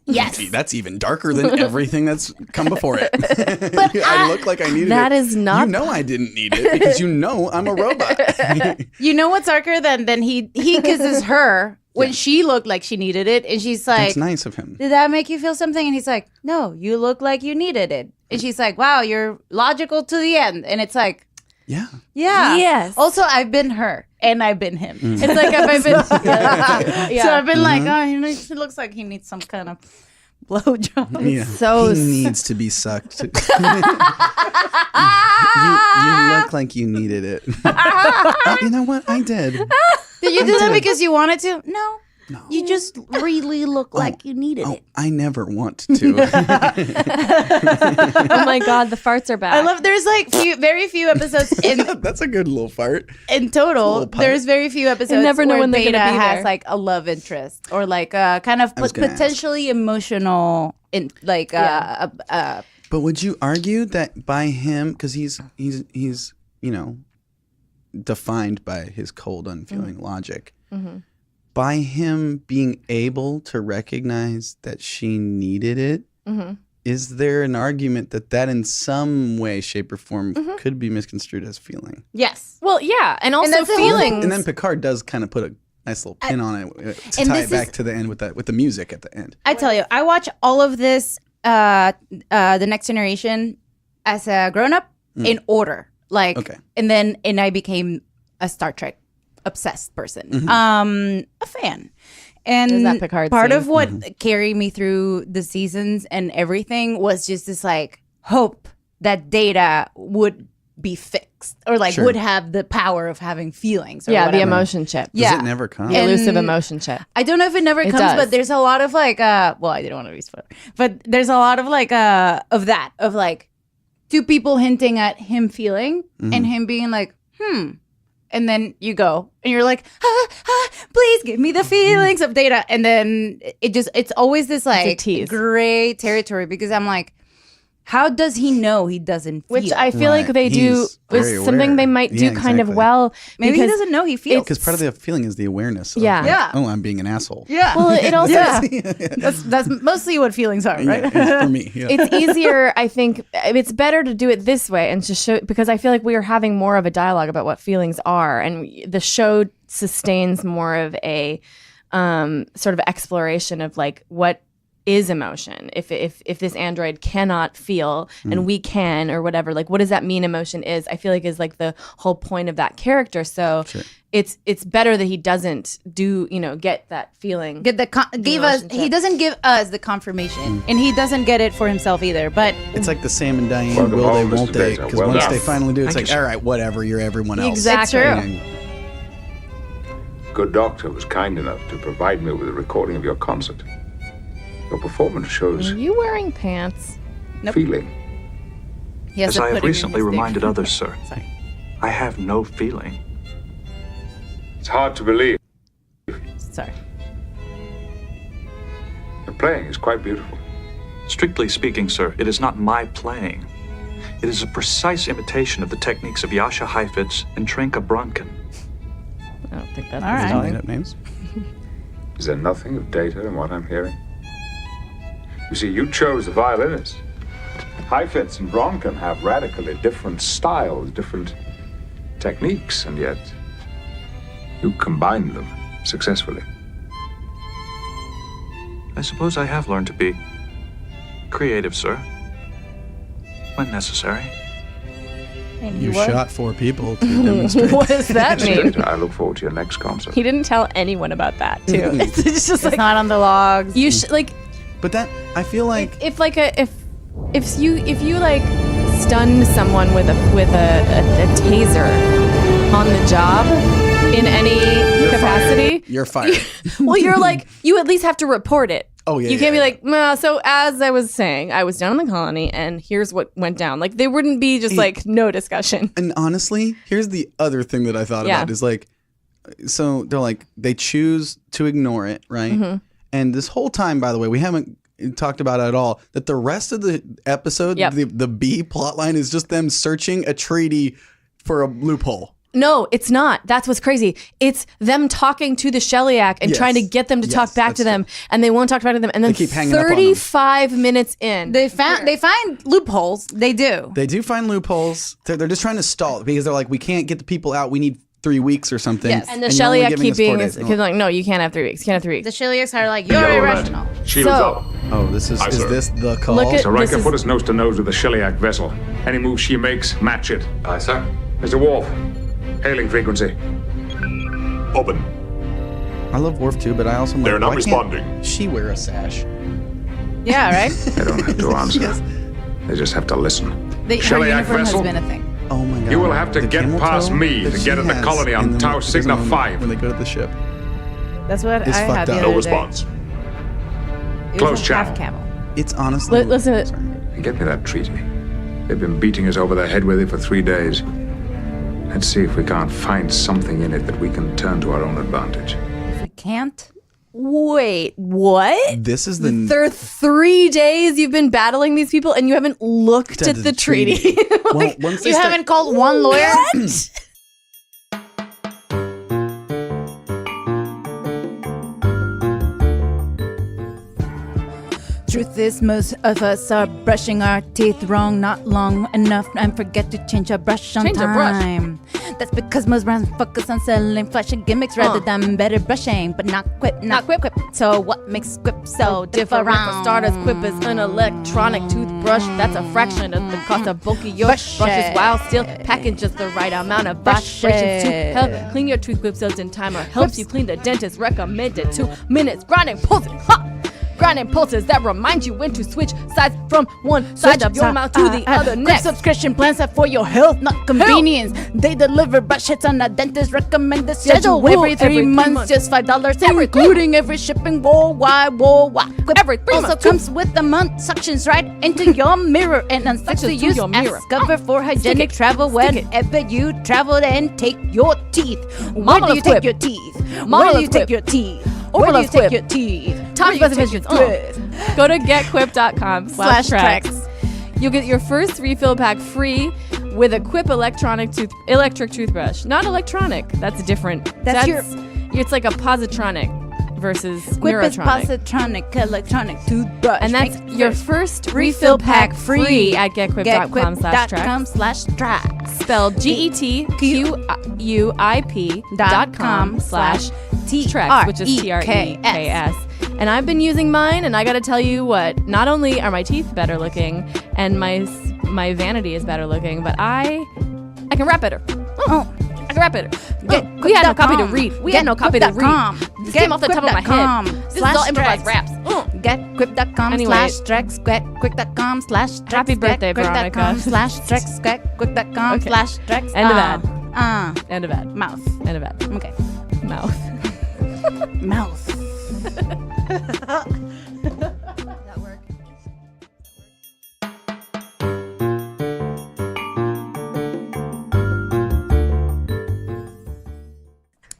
D: Yes.
F: That's even darker than everything that's come before it. But I look like I needed it.
C: That is not-
F: You know I didn't need it because you know I'm a robot.
D: you know what's darker than he kisses her when she looked like she needed it, and she's like,
F: That's nice of him.
D: did that make you feel something? And he's like, no, you look like you needed it. And she's like, wow, you're logical to the end. And it's like,
F: Yeah.
D: yeah.
C: Yes.
D: Also, I've been her and I've been him.
C: It's like I've been.
D: So I've been like, oh, he looks like he needs some kind of blowjob.
F: Yeah.
C: so
F: he needs to be sucked. you look like you needed it. You know what? I did.
D: Did you do that because you wanted to? No. You just really look like you needed
F: Oh,
D: it.
F: I never want to.
C: Oh my god, the farts are back.
D: I love. There's like very few episodes in
F: That's a good little fart.
D: total.
F: little pipe.
D: There's very few episodes.
C: never know
D: where
C: when they're
D: Beta
C: gonna be
D: has
C: there.
D: like a love interest or like a kind of
F: was gonna
D: potentially emotional,
F: But would you argue that by him, because he's defined by his cold, unfeeling logic, by him being able to recognize that she needed it, is there an argument that in some way, shape, or form could be misconstrued as feeling?
D: yes.
C: well, yeah, and also
D: that's the whole
C: feelings.
F: And then Picard does kind of put a nice little pin on it to
D: and
F: tie
D: this
F: it back
D: is-
F: to the end with the music at the end.
D: I tell you, I watch all of this, The Next Generation, as a grown up in order, like,
F: Okay.
D: and I became a Star Trek obsessed person, a fan.
C: There's
D: And
C: that Picard
D: part
C: scene.
D: of what carried me through the seasons and everything was just this like hope that Data would be fixed or like
F: Sure.
D: would have the power of having feelings. Or
C: Yeah,
D: whatever.
C: the emotion chip.
D: Yeah.
F: Does it never come?
C: The elusive emotion chip.
D: I don't know if it never comes,
C: does.
D: but there's a lot of like, well, I didn't want to be spoiled, but there's a lot of like, of that, of like two people hinting at him feeling and him being like, and then you go and you're like, please give me the feelings of Data. And then it's always this like
C: tease.
D: gray territory because I'm like, how does he know he doesn't feel?
C: Which I feel like
F: Right.
C: they do
F: He's very
C: is something
F: aware.
C: they might do
F: Yeah,
C: kind of
F: exactly.
C: well.
D: Maybe he
C: because
D: doesn't know he feels.
F: Because part of the feeling is the awareness. Of
C: Yeah.
F: like,
D: Yeah.
F: oh, I'm being an asshole.
D: Yeah.
C: Well, it also
D: That's mostly what feelings are, right?
F: Yeah, for me. Yeah.
C: it's easier. I think it's better to do it this way and to show because I feel like we are having more of a dialogue about what feelings are, and the show sustains more of a sort of exploration of like what is emotion. If this android cannot feel and we can or whatever, like what does that mean emotion is? I feel like is like the whole point of that character. So it's better that he doesn't get that feeling.
D: Get he doesn't give us the confirmation and he doesn't get it for himself either, but
F: It's like the Sam and Diane
B: Welcome
F: will they,
B: home,
F: won't
B: Mr.
F: they?
B: Data.
F: Because
B: Well
F: once
B: done.
F: they finally do, it's
G: Thank
F: like,
G: you,
F: all
G: sir.
F: right, whatever, you're everyone else.
C: Exactly.
D: It's true.
B: Good doctor was kind enough to provide me with a recording of your concert. Your performance shows
C: Are you wearing pants?
B: feeling.
D: he has
G: As
D: to
G: I
D: put
G: have
D: it in
G: recently
D: his dick.
G: reminded others, sir,
D: Sorry.
G: I have no feeling.
B: It's hard to believe.
D: Sorry.
B: Your playing is quite beautiful.
G: Strictly speaking, sir, it is not my playing. It is a precise imitation of the techniques of Yasha Heifetz and Trenka Bronken.
C: I don't think that's
D: All right.
F: Just made up names.
B: Is there nothing of Data in what I'm hearing? You see, you chose the violinist. Heifetz and Bronken have radically different styles, different techniques, and yet you combined them successfully.
G: I suppose I have learned to be creative, sir, when necessary.
F: You shot 4 people to demonstrate.
C: What does that mean?
B: I look forward to your next concert.
C: He didn't tell anyone about that too. It's just
D: It's
C: like
D: not on the logs.
C: you like
F: But that, I feel like,
C: if you like stun someone with a taser on the job in any capacity,
F: you're fired.
C: well, you're like you at least have to report it.
F: Oh, yeah,
C: You can't
F: yeah,
C: be like, "Nah, so as I was saying, I was down in the colony, and here's what went down." Like they wouldn't be just like no discussion.
F: And honestly, here's the other thing that I thought
C: Yeah.
F: about is like, so they're like, they choose to ignore it, right?
C: Mm-hmm.
F: And this whole time, by the way, we haven't talked about it at all, that the rest of the episode,
C: Yep.
F: the B plot line is just them searching a treaty for a loophole.
C: No, it's not. That's what's crazy. It's them talking to the Shellyak and
F: Yes.
C: trying to get them to talk
F: Yes,
C: back to
F: that's
C: them, and they won't talk back to them. And then
F: They keep hanging up on them.
C: 35 minutes in,
D: They find loopholes. They do.
F: They do find loopholes. They're just trying to stall it because they're like, we can't get the people out. We need 3 weeks or something.
D: Yes.
C: and the
F: you're only
C: Shellyak
F: giving us 4
C: keeping
F: days.
C: is like, no, you can't have 3 weeks. You can't have 3 weeks.
D: The Shellyak are like, you're
B: Yellow
D: irrational.
B: alert. Shields
D: So-
B: up.
F: Oh, is
B: Aye, sir.
F: this the call?
C: Look at-
B: Sir Riker,
C: This is-
B: put us nose to nose with the Shellyak vessel. Any move she makes, match it.
A: Aye, sir.
B: Mr. Worf, hailing frequency.
H: Open.
F: I love Worf too, but I also
H: They're not
F: why can't
H: responding.
F: she wear a sash?
D: Yeah, right?
B: They don't have to answer.
F: Yes.
B: They just have to listen.
D: Her
B: Shellyak
D: uniform has
B: vessel?
D: been a thing.
F: Oh my god.
B: You will have to
F: The
B: get
F: camel
B: past
F: toe
B: me
F: that
B: to
F: she
B: get in the
F: has
B: colony on
F: in the
B: Tau
F: because
B: Cygna
F: when-
B: 5.
F: When they go to the ship.
D: That's what
F: It's
D: I
F: fucked
D: had the
F: up.
D: other
H: No
D: day.
H: response.
D: It
B: Close
D: was a half
B: channel.
D: camel.
F: It's honestly.
C: Listen,
F: Sorry.
B: And get me that treaty. They've been beating us over the head with it for 3 days. Let's see if we can't find something in it that we can turn to our own advantage.
D: If we can't,
C: Wait, what?
F: This is the.
C: There are 3 days you've been battling these people, and you haven't looked at the treaty.
F: Well, once they
D: you
F: start-
D: haven't called one lawyer? Truth is, most of us are brushing our teeth wrong, not long enough, and forget to change our brush on
C: Change our brush.
D: time. That's because most brands focus on selling flashy gimmicks rather than better brushing, but not quip, not quip. So what makes quip so different?
C: For starters, Quip is an electronic toothbrush that's a fraction of the cost of bulky your brushes while still packaged just the right amount of vibrations to help clean your tooth. Quip sells in timer helps you clean the dentist recommended 2 minutes grinding pulsing. Ha! grinding pulses that remind you when to switch sides from one side of your mouth to the other.
D: Quick
C: Next.
D: subscription plans are for your health, not convenience. They deliver but shits on a dentist recommended schedule. Every 3 months, just $5, including every shipping worldwide.
C: Every 3
D: also
C: months.
D: comes with the month suctions right into your mirror and unsticks to
C: Suctions to
D: use
C: your mirror.
D: as cover for hygienic travel whenever you travel and take your teeth. Where
C: Mama
D: do you
C: loves
D: take
C: Quip.
D: your teeth?
C: Mama
D: Where do
C: loves
D: you take
C: Quip.
D: your teeth?
C: Overloves
D: Where do you
C: Quip.
D: take your teeth?
C: Time
D: Where do you take
C: specifications.
D: your
C: Go to getquip.com/tracks.
D: /tracks.
C: You'll get your first refill pack free with a Quip electric toothbrush. Not electronic. That's different. It's like a positronic versus
D: Quip is
C: neurotronic.
D: positronic electronic toothbrush.
C: And that's your first refill pack free at getquip.com/tracks. Spelled GETQUIP.com/tracks, which is TREKS. And I've been using mine, and I got to tell you what, not only are my teeth better looking and my vanity is better looking, but I can rap better. I can rap better. We had no copy to read. We had no copy to read. This came off the top of my head. This is all improvised raps.
D: Getquip.com/tracks. Getquip.com/tracks.
C: Happy birthday, Veronica.
D: /tracks. Getquip.com/tracks.
C: End of ad. End of ad.
D: Mouth.
C: End of ad.
D: Okay.
C: Mouth.
D: Mouth.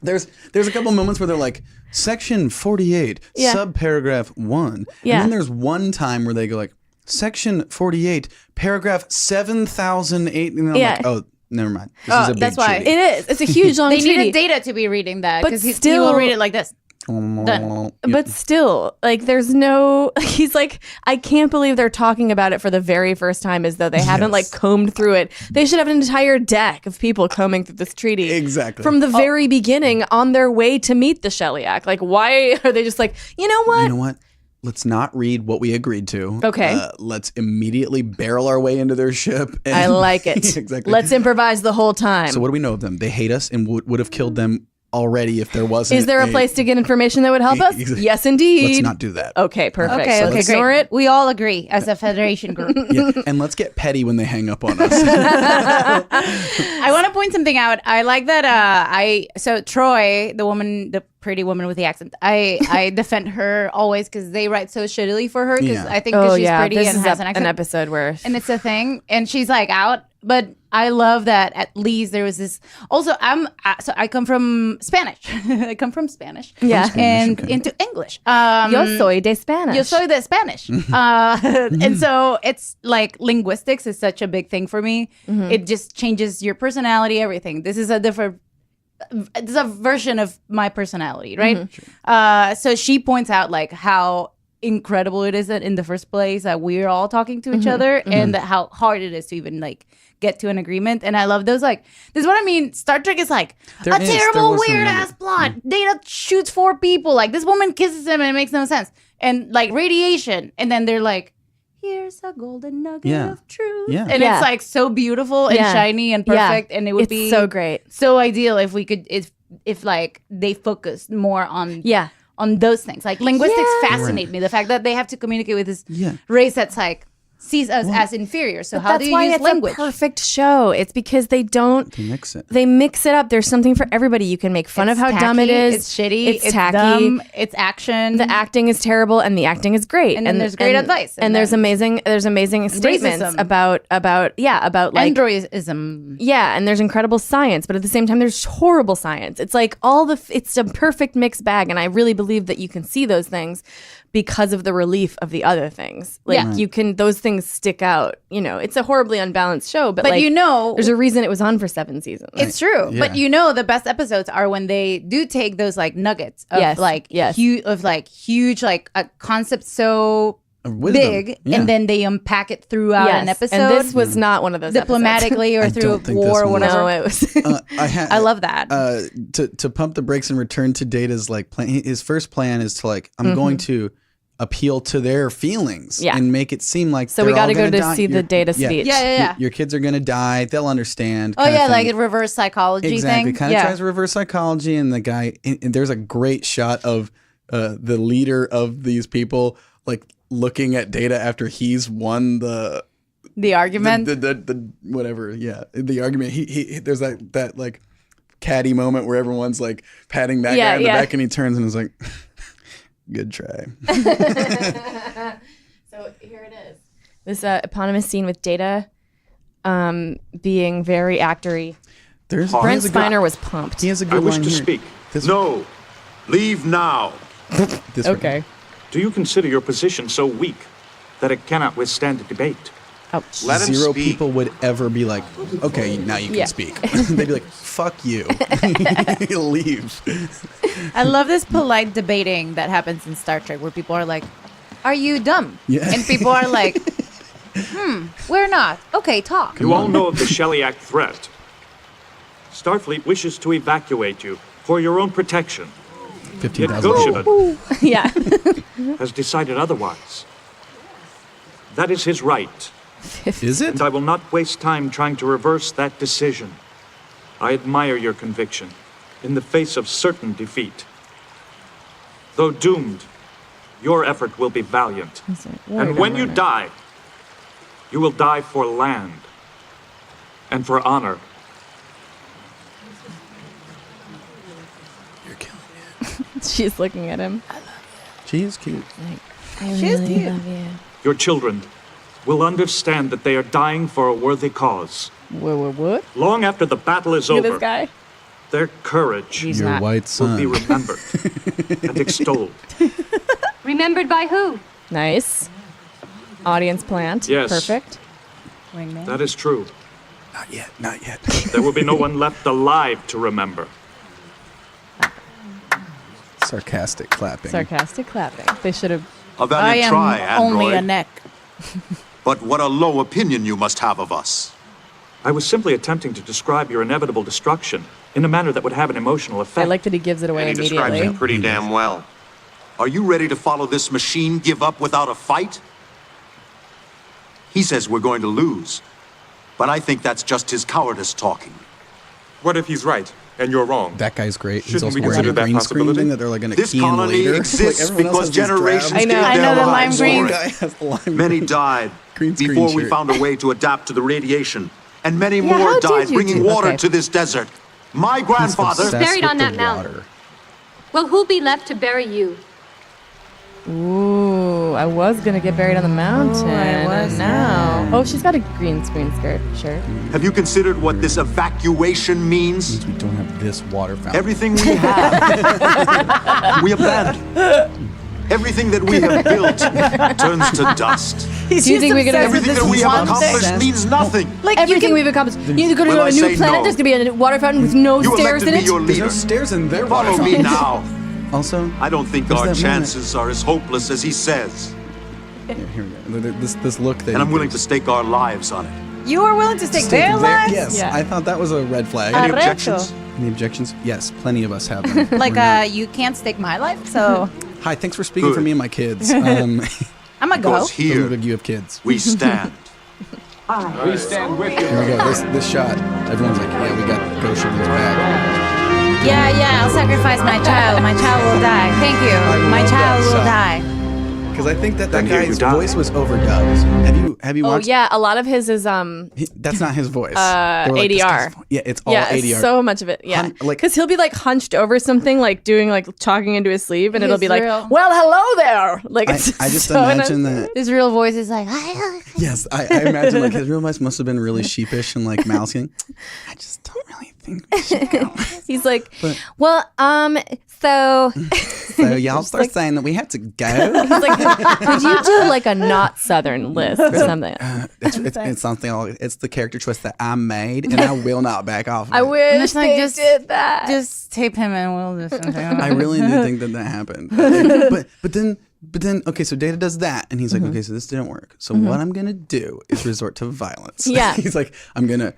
F: There's a couple moments where they're like, section 48, subparagraph 1.
C: Yeah.
F: And then there's one time where they go like, section 48, paragraph 7008. And then I'm like, oh, never mind. This is a big
D: that's why.
F: treaty.
C: It is. It's a huge long
D: They
C: treaty.
D: needed Data to be reading that
C: But
D: because he
C: still-
D: will read it like this. Done.
C: But still, like, there's no. He's like, I can't believe they're talking about it for the very first time as though they haven't like combed through it. They should have an entire deck of people combing through this treaty
F: Exactly.
C: from the very beginning on their way to meet the Shellyak. Like, why are they just like, you know what?
F: You know what? Let's not read what we agreed to.
C: Okay.
F: Let's immediately barrel our way into their ship. And
C: I like it.
F: Exactly.
C: Let's improvise the whole time.
F: So what do we know of them? They hate us and would have killed them already if there wasn't.
C: Is there a place to get information that would help us?
F: Exactly.
C: Yes, indeed.
F: Let's not do that.
C: Okay, perfect.
D: Okay,
C: So
D: okay,
C: let's
D: great.
C: ignore it.
D: We all agree as a Federation group.
F: Yeah. And let's get petty when they hang up on us.
D: I want to point something out. I like that. So Troy, the pretty woman with the accent, I defend her always because they write so shittily for her. Because
F: Yeah.
D: I think she's pretty
C: this
D: and
C: is
D: has an accent.
C: episode where
D: And it's a thing, and she's like out. But I love that at least there was this. Also, I come from Spanish. I come from Spanish.
C: Yeah.
D: And
F: okay.
D: into English.
C: Yo soy de Spanish.
D: Yo soy de Spanish. And so it's like linguistics is such a big thing for me.
C: Mm-hmm.
D: It just changes your personality, everything. This is a version of my personality, right?
C: Mm-hmm.
D: So she points out like how incredible it is that in the first place that we're all talking to each other and that how hard it is to even like get to an agreement. And I love those, like, this is what I mean. Star Trek is like
F: There
D: terrible
F: was some
D: weird ass plot. Data shoots 4 people, like this woman kisses him and it makes no sense, and like radiation, and then they're like, here's a golden nugget of truth.
F: Yeah.
D: And
C: Yeah.
D: it's like so beautiful and
C: Yeah.
D: shiny and perfect. And it would
C: It's
D: be
C: so great.
D: so ideal if we could, if like they focused more on
C: Yeah.
D: on those things. Like linguistics
C: Yeah.
D: fascinate me. The fact that they have to communicate with this
F: Yeah.
D: race that's like sees us as inferior. So how do
C: That's
D: you
C: why
D: use
C: it's
D: language?
C: a perfect show. It's because they don't.
F: They mix it.
C: They mix it up. There's something for everybody. You can make fun of how
D: It's
C: dumb it
D: tacky,
C: is.
D: It's shitty.
C: It's tacky.
D: Dumb. It's action.
C: The acting is terrible, and the acting is great.
D: And then there's great advice,
C: And
D: and
C: there's
D: then
C: amazing statements
D: racism.
C: about like
D: androidism.
C: yeah, and there's incredible science, but at the same time, there's horrible science. It's like it's a perfect mixed bag, and I really believe that you can see those things because of the relief of the other things. Like
D: Yeah.
C: you can, those things stick out. You know, it's a horribly unbalanced show, but like,
D: you know,
C: there's a reason it was on for 7 seasons.
D: it's true.
F: Yeah.
D: But you know, the best episodes are when they do take those like nuggets of
C: Yes,
D: like
C: yes.
D: huge like a concept so
F: Wisdom.
D: big,
F: Yeah.
D: and then they unpack it throughout an
C: Yes,
D: episode.
C: and this was not one of those
D: diplomatically or
F: I
D: through
F: don't think this
D: war or
F: one was.
D: whatever.
C: No, it was.
D: I love that.
F: To pump the brakes and return to Data's like plan. His first plan is to like, I'm going to appeal to their feelings
C: Yeah.
F: and make it seem like
C: So we
F: got to
C: go to see the Data speech.
D: Yeah.
F: Your kids are gonna die. They'll understand.
D: Oh
F: kinda
D: yeah,
F: thing.
D: like a reverse psychology
F: Exactly.
D: thing.
F: Kind of
D: Yeah.
F: tries reverse psychology, and the guy. And there's a great shot of the leader of these people like looking at Data after he's won the
D: argument.
F: The whatever. Yeah, the argument. He there's that like catty moment where everyone's like patting that guy on the back, and he turns and is like, "Good try."
C: So here it is. This eponymous scene with Data being very actory. Brent Spiner was pumped.
F: He has a good
H: I wish
F: line
H: to
F: here.
H: speak. No. Leave now.
F: This
C: Okay.
F: right.
G: Do you consider your position so weak that it cannot withstand a debate?
C: Ouch.
H: Let him
F: Zero
H: speak.
F: people would ever be like, okay, now you can speak. They'd be like, fuck you. Leave.
D: I love this polite debating that happens in Star Trek where people are like, are you dumb?
F: Yeah.
D: And people are like, we're not. Okay, talk.
G: You all know of the Shellyak threat. Starfleet wishes to evacuate you for your own protection. Yet
F: 15,000
G: Goshevin
C: Yeah.
G: has decided otherwise. That is his right,
F: Is it?
G: and I will not waste time trying to reverse that decision. I admire your conviction in the face of certain defeat. Though doomed, your effort will be valiant. And when you die, you will die for land and for honor.
F: You're killing it.
C: She's looking at him.
F: She is cute.
C: I
D: She's
C: really
D: cute.
C: love you.
G: Your children will understand that they are dying for a worthy cause.
C: What?
G: Long after the battle is
C: Look at
G: over,
C: this guy.
G: their courage
C: He's
F: Your
C: not.
F: white
G: will be
F: son.
G: remembered and extolled.
E: Remembered by who?
C: Nice. Audience plant.
G: Yes.
C: Perfect.
D: Wingman.
G: That is true.
F: Not yet. Not yet.
G: There will be no one left alive to remember.
F: Sarcastic clapping.
C: Sarcastic clapping. They should have.
H: A
D: I
H: valiant
D: am
H: try, android.
D: only a neck.
H: But what a low opinion you must have of us.
G: I was simply attempting to describe your inevitable destruction in a manner that would have an emotional
C: I
G: effect.
C: like that he gives it away
H: And he describes
C: immediately.
H: it pretty damn well. Are you ready to follow this machine give up without a fight? He says we're going to lose. But I think that's just his cowardice talking.
I: What if he's right and you're wrong?
F: That guy's great. He's
I: Shouldn't
F: also
I: we
F: wearing a
I: consider that
F: green screen
I: possibility?
F: thing that they're like going to
H: This
F: key in
H: colony
F: later.
H: exists
F: everyone else
H: because
F: has these
H: generations
F: drabs.
C: I know.
H: gave
C: I
H: their
D: know the
H: lives
D: lime
H: for
D: green.
H: it.
F: Guy has the lime
H: Many
F: green.
H: died
F: Green screen
H: before we
F: shirt.
H: found a way to adapt to the radiation. And many
D: how
H: more
D: did
H: died
D: you
H: bringing
D: do-
H: water
D: okay.
H: to this desert. My
F: He's
H: grandfather...
F: obsessed
E: Buried
F: with
E: on
F: the
E: that mountain.
F: water.
E: Well, who'll be left to bury you?
C: Ooh, I was gonna get buried on the mountain.
D: I was
C: and now. Oh, she's got a green screen skirt. Sure.
H: Have you considered what this evacuation means?
F: Means we don't have this water fountain.
H: Everything we have, we abandon. Everything that we have built turns to dust.
C: Do you think we're gonna
H: Everything that we have accomplished means nothing.
D: Like
C: everything we've accomplished? You go to
H: Will
C: a
H: I
C: new
H: say
C: planet.
H: no?
C: There's gonna be a water fountain with no
H: You
C: stairs
H: elected
C: in
H: me
C: it.
H: your
F: There's
H: leader.
F: no stairs in their water
H: Follow me
F: fountain.
H: now.
F: Also,
H: I don't think
F: There's
H: our
F: that moment.
H: chances are as hopeless as he says.
F: yeah, here we go. This look that
H: And I'm
F: he
H: willing to
F: gives.
H: stake our lives on it.
D: You are willing to stake their
F: There-
D: lives?
F: Yes,
C: Yeah.
F: I thought that was a red flag.
H: Any
D: Arrecho.
H: objections?
F: Any objections? Yes, plenty of us have them.
D: Like,
F: We're not-
D: you can't stake my life, so
F: Hi, thanks for speaking for
H: Good.
F: me and my kids.
D: I'm a go.
H: Because
F: Doesn't
H: here
F: look like you have kids.
H: we stand.
I: We stand with you.
F: Here we go. This shot. Everyone's like, yeah, we got Goshen's back.
D: Yeah, I'll sacrifice my child. My child will die. Thank you. My
F: love
D: child
F: that
D: will
F: shot.
D: die.
F: Because I think that
G: Then here you
F: guy's
G: die.
F: voice was overdubbed. Have you
C: Oh
F: watched?
C: yeah, a lot of his is
F: That's not his voice. They were like, this
C: ADR.
F: guy's vo- Yeah, it's all
C: yeah,
F: ADR.
C: so much of it. Yeah,
F: Like-
C: because he'll be like hunched over something, like doing like chalking into his sleeve, and it'll be like,
D: Israel.
C: "Well, hello there." Like
F: I just
C: so
F: imagine that.
D: His real voice is like,
F: Yes, I imagine like his real voice must have been really sheepish and like mousy. I just don't really think we should go.
C: He's like, "Well, so."
F: So y'all start saying that we have to go.
C: He's like, could you do like a not Southern list or something?
F: It's something. It's the character choice that I made, and I will not back off. Of
C: I
F: it.
C: wish
D: it's like,
C: they
D: just-
C: did that.
D: just tape him and we'll do something.
F: I really do think that happened. But then okay, so Data does that, and he's like, okay, so this didn't work. So what I'm gonna do is resort to violence.
C: Yeah.
F: He's like, I'm gonna.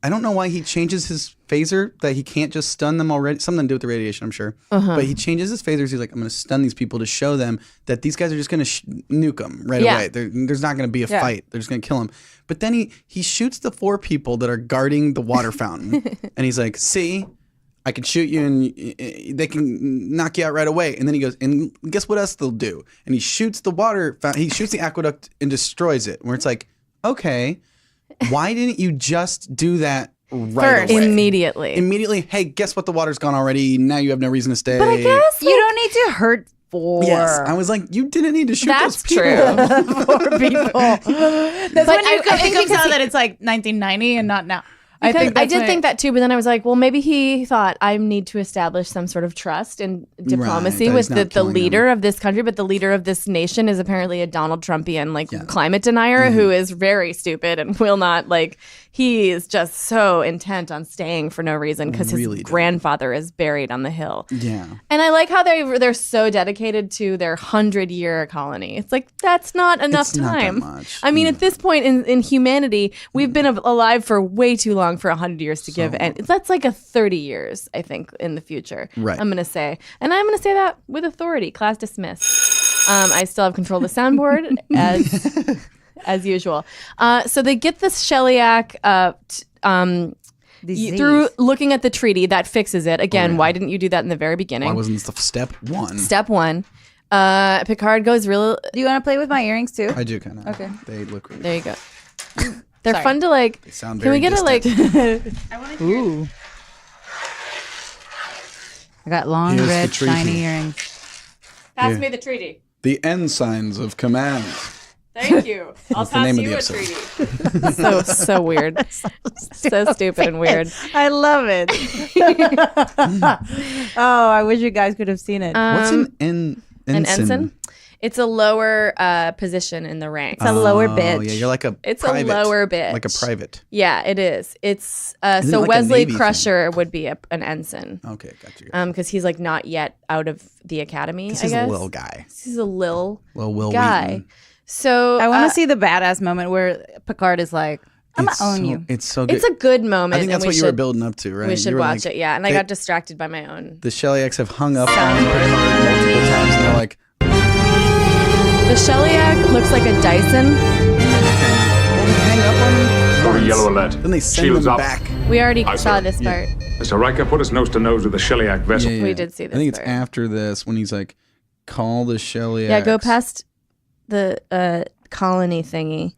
F: I don't know why he changes his phaser, that he can't just stun them already. Something to do with the radiation, I'm sure. But he changes his phasers. He's like, I'm going to stun these people to show them that these guys are just going to nuke them right
C: Yeah.
F: away. There's not going to be a fight. They're just going to kill them. But then he shoots the 4 people that are guarding the water fountain. And he's like, see, I can shoot you and they can knock you out right away. And then he goes, and guess what else they'll do? And he shoots the he shoots the aqueduct and destroys it. Where it's like, okay, why didn't you just do that right away? Immediately, hey, guess what? The water's gone already. Now you have no reason to stay.
D: But I guess you don't need to hurt
F: Yes, I was like, you didn't need to shoot
C: That's
F: those people.
C: true.
D: Poor people. That's when it comes out that it's like 1990 and not now.
C: I did think that too, but then I was like, well, maybe he thought I need to establish some sort of trust and diplomacy with the leader of this country, but the leader of this nation is apparently a Donald Trumpian climate denier who is very stupid and will not he is just so intent on staying for no reason because his grandfather is buried on the hill.
F: Yeah.
C: And I like how they're so dedicated to their 100-year colony. It's like, that's not enough time.
F: Not that much.
C: I mean, at this point in humanity, we've been alive for way too long for 100 years to give. And that's like a 30 years, I think, in the future.
F: Right.
C: I'm going to say. And I'm going to say that with authority. Class dismissed. I still have control of the soundboard as usual. So they get this Shellyak through looking at the treaty that fixes it. Again, why didn't you do that in the very beginning?
F: Why wasn't this step one?
C: Step one. Picard goes real.
D: Do you want to play with my earrings too?
F: I do kind of.
D: Okay.
F: They look really
C: There you go. They're fun to like.
F: They sound
C: Can
F: very
C: we get
F: distant.
D: I want to hear. Ooh. I got long,
F: Here's
D: red,
F: the treaty.
D: shiny earrings.
C: Pass me the treaty.
F: The Ensigns of Command.
C: Thank you. I'll
F: That's the name
C: pass
F: of the
C: you a
F: episode.
C: treaty. so weird. So stupid and weird.
D: I love it. Oh, I wish you guys could have seen it.
F: What's an
C: ensign? It's a lower position in the rank.
D: It's a lower bitch.
F: Yeah, you're like a
C: It's
F: private,
C: a lower bitch.
F: like a private.
C: Yeah, it is. It's
F: Isn't
C: so
F: it like a
C: Wesley
F: Navy
C: Crusher would be an ensign.
F: Okay, got you.
C: Because he's like not yet out of the academy. I
F: He's
C: guess
F: a little guy.
C: He's a Will
F: guy.
C: Wheaton. So
D: I want to see the badass moment where Picard is like, "I'm gonna own you."
F: It's so good.
C: it's a good moment.
F: I think that's
C: and
F: what you were building up to, right?
C: We should
F: You were
C: watch
F: like,
C: it, yeah. And I got distracted by my own.
F: The Shellyacs have hung up on Picard multiple times, and they're like,
C: The Shellyak looks like a Dyson.
F: hang up on them.
I: Sorry, yellow alert.
F: Then they send
I: Shields
F: them
I: up.
F: back.
C: We already
I: I
C: saw
I: saw
C: this part.
I: Mr. Riker, put us nose to nose with the Shellyak vessel.
F: Yeah,
C: We did see this
F: I think it's
C: part.
F: after this when he's like, call the Shellyacs.
C: Yeah, go past the colony thingy.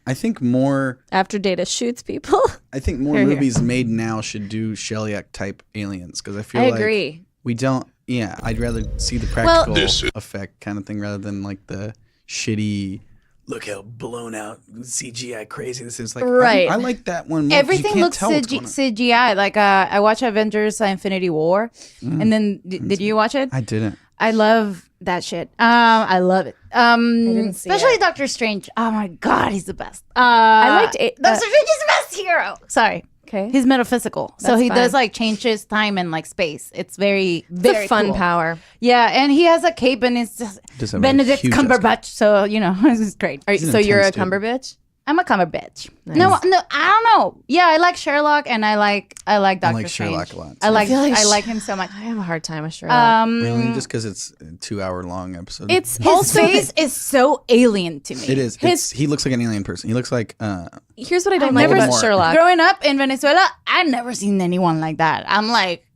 F: I think more.
C: After Data shoots people.
F: I think more
C: Here.
F: movies made now should do Shellyak type aliens because I feel
C: I
F: like
C: agree.
F: we don't. Yeah, I'd rather see the practical
B: This-
F: effect kind of thing rather than like the shitty. Look how blown out CGI crazy this is. Like,
C: Right.
F: I like that one. More 'cause you
D: Everything
F: can't
D: looks
F: tell what's going on.
D: CGI. Like I watched Avengers: Infinity War, and then did you watch it?
F: I didn't.
D: I love that shit. I love it.
C: didn't see
D: Especially
C: it.
D: Doctor Strange. Oh my god, he's the best.
C: I liked it.
D: Doctor Strange is the best hero. Sorry.
C: Okay.
D: He's metaphysical, so
C: That's
D: he
C: fine.
D: does like changes time and like space. It's very,
C: It's
D: very
C: a fun
D: cool.
C: power.
D: Yeah, and he has a cape, and it's just
F: Does have a
D: Benedict
F: huge
D: Cumberbatch. So it's great.
C: So you're a
F: intense dude.
C: Cumberbitch?
D: I'm a Cumberbatch. No, I don't know. Yeah, I like Sherlock, and I like Doctor
F: like
D: Strange.
F: Sherlock a lot,
D: I
F: too.
D: like
C: feel like
D: I like him so much.
C: I have a hard time with Sherlock.
F: Really, just because it's a 2-hour long episode.
C: It's
D: His
C: also
D: face is so alien to me.
F: It is. He looks like an alien person. He looks like.
C: Here's what I don't
D: I've
C: like
D: never-
C: about Sherlock.
D: Growing up in Venezuela, I'd never seen anyone like that. I'm like,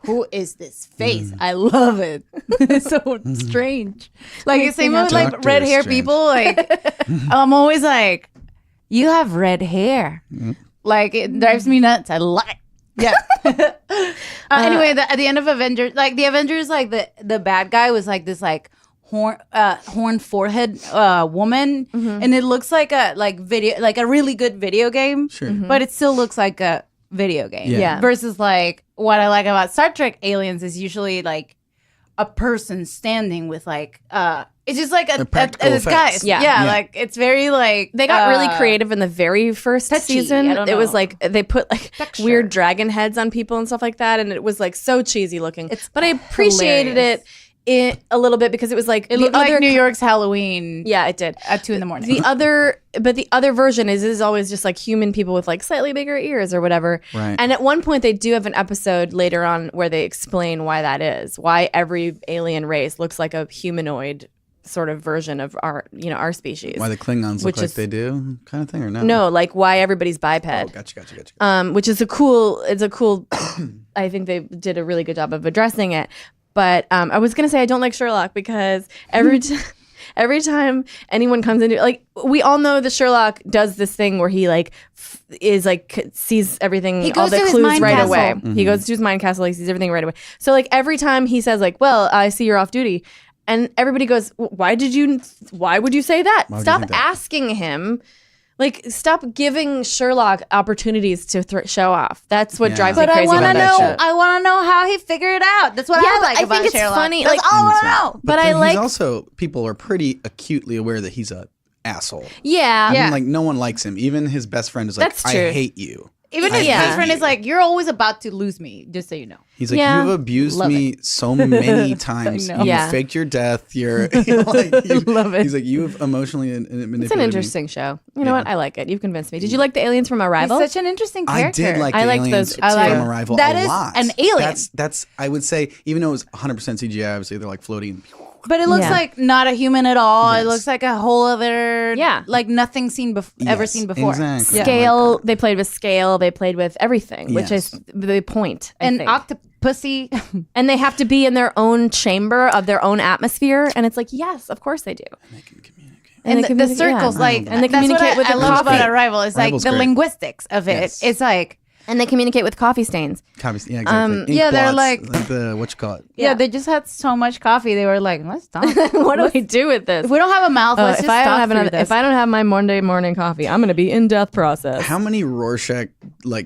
D: who is this face? I love it. It's so strange. Like same with like
F: Doctor
D: red hair
F: Strange.
D: people. Like I'm always like, you have red hair. Like it drives me nuts. I love it. Yeah. Anyway, at the end of Avengers, like the Avengers, like the bad guy was like this like horn forehead woman, and it looks like a really good video game.
F: Sure.
D: But it still looks like a video game.
F: Yeah.
D: Versus like what I like about Star Trek aliens is usually like a person standing with like it's just like a
F: practical
D: disguise.
F: effects.
C: Yeah.
D: Like it's very like
C: They got really creative in the very first
D: touchy,
C: season.
D: I don't
C: It was
D: know.
C: like they put like
D: Texture.
C: weird dragon heads on people and stuff like that, and it was like so cheesy looking. But I appreciated
D: hilarious.
C: it a little bit because it was like
D: It
C: the
D: looked
C: other
D: like New York's Halloween.
C: Yeah, it did.
D: At 2 a.m.
C: The other version is always just like human people with like slightly bigger ears or whatever.
F: Right.
C: And at one point they do have an episode later on where they explain why that is, why every alien race looks like a humanoid sort of version of our species.
F: Why the Klingons look like
C: is,
F: they do, kind of thing, or no?
C: No, like why everybody's biped.
F: Oh, gotcha.
C: Which is a cool. I think they did a really good job of addressing it. But I was gonna say I don't like Sherlock because every time anyone comes into, like, we all know that Sherlock does this thing where he like sees everything, all the clues right away. Mm-hmm. He goes to his mind castle, he sees everything right away. So like every time he says like, well, I see you're off duty, and everybody goes, why would you say that? Stop asking him. Like, stop giving Sherlock opportunities to show off. That's what drives me crazy about that shit.
D: I want to know how he figured it out. That's what I like about
C: think it's
D: Sherlock.
C: funny.
D: That's all I want to know.
C: But I like...
F: also, people are pretty acutely aware that he's a asshole.
C: Yeah.
F: I mean, like, no one likes him. Even his best friend is like,
C: That's true.
F: I hate you.
D: Even his best friend is like, you're always about to lose me, just so you know.
F: He's like, you've abused me so many times. You faked your death. Love it. He's like, you've emotionally manipulated
C: It's an interesting show. You know what? I like it. You've convinced me. Did you like the aliens from Arrival?
D: He's such an interesting character.
F: I did like the aliens from Arrival a lot.
D: That is an alien.
F: That's I would say, even though it was 100% CGI, obviously they're like floating.
D: But it looks like not a human at all. Yes. It looks like a whole other, like nothing ever seen before.
F: Exactly.
C: Scale, they played with scale, they played with everything, which is the point.
D: And Octopussy.
C: And they have to be in their own chamber of their own atmosphere. And it's like, yes, of course they do.
F: And they can communicate.
D: And the circles, and they communicate with the coffee. I love about Arrival. It's like the linguistics of it. Yes. It's like...
C: And they communicate with coffee stains.
F: Yeah, exactly.
D: They're like
F: the what you call it.
D: Yeah, they just had so much coffee. They were like, let's stop.
C: What do we do with this?
D: If we don't have a mouth, let's just stop this.
C: If I don't have my Monday morning coffee, I'm going to be in death process.
F: How many Rorschach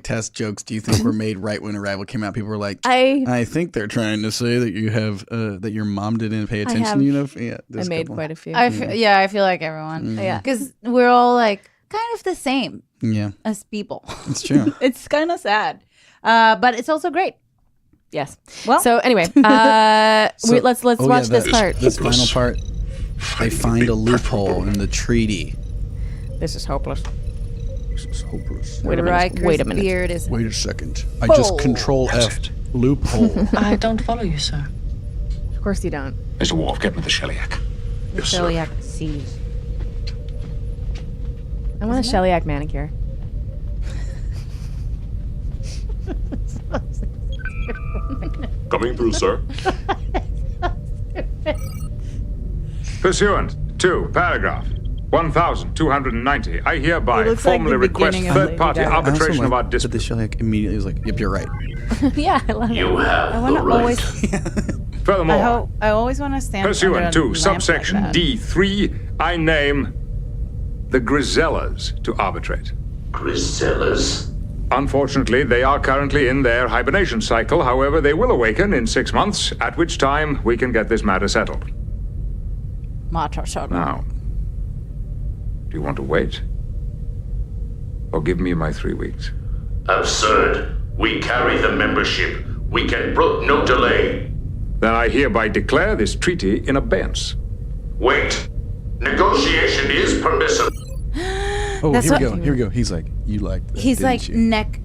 F: test jokes do you think were made right when Arrival came out? People were like, I think they're trying to say that you have that your mom didn't pay attention. I
C: made quite a few.
D: I feel like everyone. Yeah, because we're all like kind of the same.
F: Yeah,
D: as people.
F: It's true.
D: It's kind of sad, but it's also great.
C: Yes. Well, so anyway, let's watch this part.
F: This final part. They find a loophole in the treaty.
C: This is hopeless.
F: Wait a minute.
C: Wait a minute.
D: Beard is
F: Wait a second. I just Control F loophole.
J: I don't follow you, sir.
C: Of course you don't.
H: Mr. Worf, get me the Shellyak.
D: The Shellyak sees.
C: I want a Shellyak manicure.
H: Coming through, sir.
I: Pursuant to paragraph 1290, I hereby formally request third-party arbitration of our dispute.
F: But the Shellyak immediately was like, yep, you're right.
C: Yeah, I love it.
J: You have the right.
I: Furthermore,
D: I always want to stand
I: pursuant to subsection D3, I name the Grisellas to arbitrate.
J: Grisellas?
I: Unfortunately, they are currently in their hibernation cycle. However, they will awaken in 6 months, at which time we can get this matter settled. Now, do you want to wait? Or give me my 3 weeks?
J: Absurd. We carry the membership. We can brook no delay.
I: Then I hereby declare this treaty in abeyance.
J: Wait. Negotiation is permissible.
F: Oh, here we go. He's like, you like that,
D: he's like
F: you?
D: neck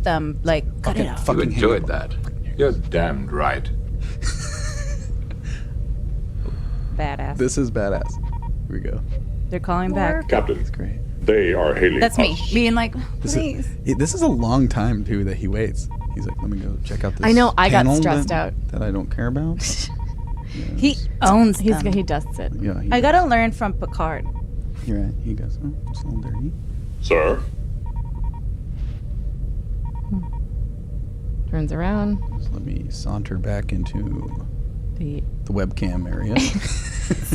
D: thumb, like cut it off.
A: You enjoyed that. You're damned right.
D: Badass.
F: This is badass. Here we go.
D: They're calling back.
H: Captain,
F: It's great.
H: they are hailing
D: That's me
H: us.
D: being like, please.
F: This is a long time too that he waits. He's like, let me go check out this.
C: I know, I got
F: panel
C: stressed
F: that,
C: out.
F: that I don't care about.
D: He owns them.
C: He does it.
F: Yeah,
D: I gotta learn from Picard.
F: You're right. He goes, oh, it's a little dirty.
H: Sir?
C: Turns around.
F: So let me saunter back into
C: The
F: webcam area.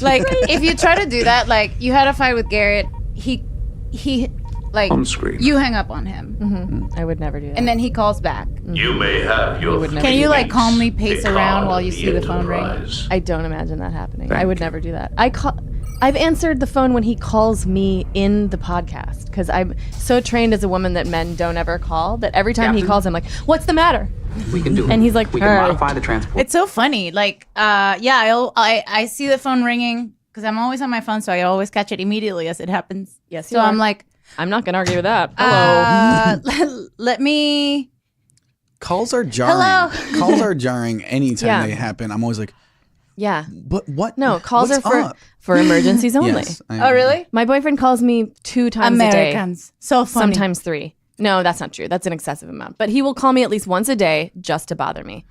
D: Like, if you try to do that, like, you had a fight with Garrett, he like,
A: On screen.
D: you hang up on him.
C: I would never do that.
D: And then he calls back.
J: You may have your
C: would never
D: Can you, like,
J: feelings.
D: calmly pace
J: Picard
D: around while you
J: of
D: see the phone ring?
J: Enterprise.
C: I don't imagine that happening.
A: Thank
C: I would
A: you.
C: never do that. I've answered the phone when he calls me in the podcast because I'm so trained as a woman that men don't ever call that every time he calls, I'm like, "What's the matter?"
K: We can do it.
C: And he's like,
K: we can
C: "Hey."
K: modify the transport.
D: It's so funny. Like, I see the phone ringing because I'm always on my phone, so I always catch it immediately as it happens.
C: Yes,
D: So I'm like,
C: I'm not gonna argue with that. Hello.
D: Let me.
F: Calls are jarring.
D: Hello.
F: Calls are jarring anytime
C: Yeah.
F: they happen. I'm always like,
C: Yeah.
F: But what?
C: No, calls
F: what's
C: are
F: up?
C: for emergencies only.
F: Yes, I
D: Oh,
F: know.
D: really?
C: My boyfriend calls me 2 times a day.
D: Americans. So funny.
C: Sometimes 3. No, that's not true. That's an excessive amount. But he will call me at least once a day just to bother me.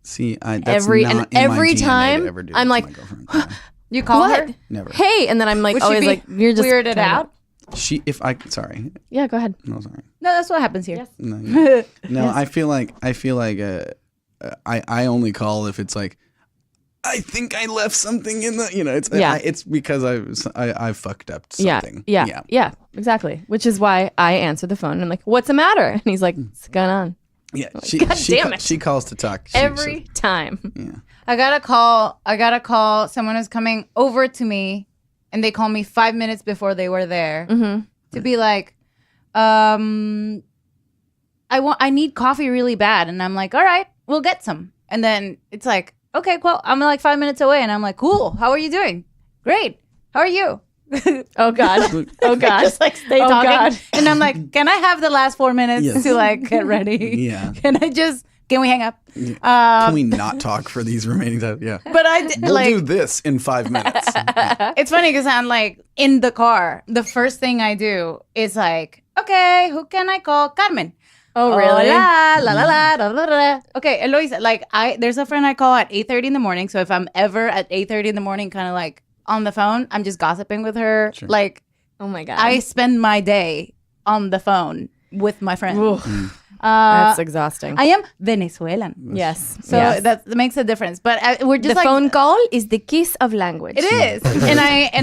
F: See, that's
C: every
F: not in
C: every
F: my DNA
C: time
F: to ever do
C: I'm
F: that to
C: like,
F: my girlfriend. Yeah.
D: You call
C: what?
D: her?
F: Never.
C: Hey, and then I'm like,
D: Would she
C: always
D: be
C: like, you're just
D: weirded
C: trying to-
D: out?
F: Sorry.
C: Yeah, go ahead.
F: No, sorry.
D: No, that's what happens here.
C: Yes.
F: No, no. I feel like I only call if it's like I think I left something in the it's it's because I fucked up something.
C: Yeah, exactly. Which is why I answer the phone and I'm like, what's the matter? And he's like, what's going on?
F: Yeah,
C: God damn it.
F: She calls to talk
C: Every time.
F: Yeah.
D: I got a call. Someone is coming over to me, and they call me 5 minutes before they were there to be like, I need coffee really bad, and I'm like, all right, we'll get some. And then it's like, okay, cool. I'm like 5 minutes away, and I'm like, cool. How are you doing? Great. How are you?
C: Oh God. Oh God.
D: Just like stay
C: Oh,
D: talking.
C: God.
D: And I'm like, can I have the last 4 minutes to like get ready?
F: Yeah.
D: Can we hang up?
F: Can we not talk for these remaining time? Yeah.
D: But
F: We'll do this in 5 minutes.
D: It's funny because I'm like in the car. The first thing I do is like, okay, who can I call? Carmen.
C: Oh really?
D: La la la la la la la. Okay, Eloisa. Like there's a friend I call at 8:30 in the morning. So if I'm ever at 8:30 in the morning, kind of like on the phone, I'm just gossiping with her.
F: Sure.
D: Like,
C: Oh my God.
D: I spend my day on the phone with my friend.
C: That's exhausting.
D: I am Venezuelan.
C: Yes.
D: So
C: yes.
D: that makes a difference. But we're just
C: the
D: like
C: phone call is the kiss of language.
D: it is. and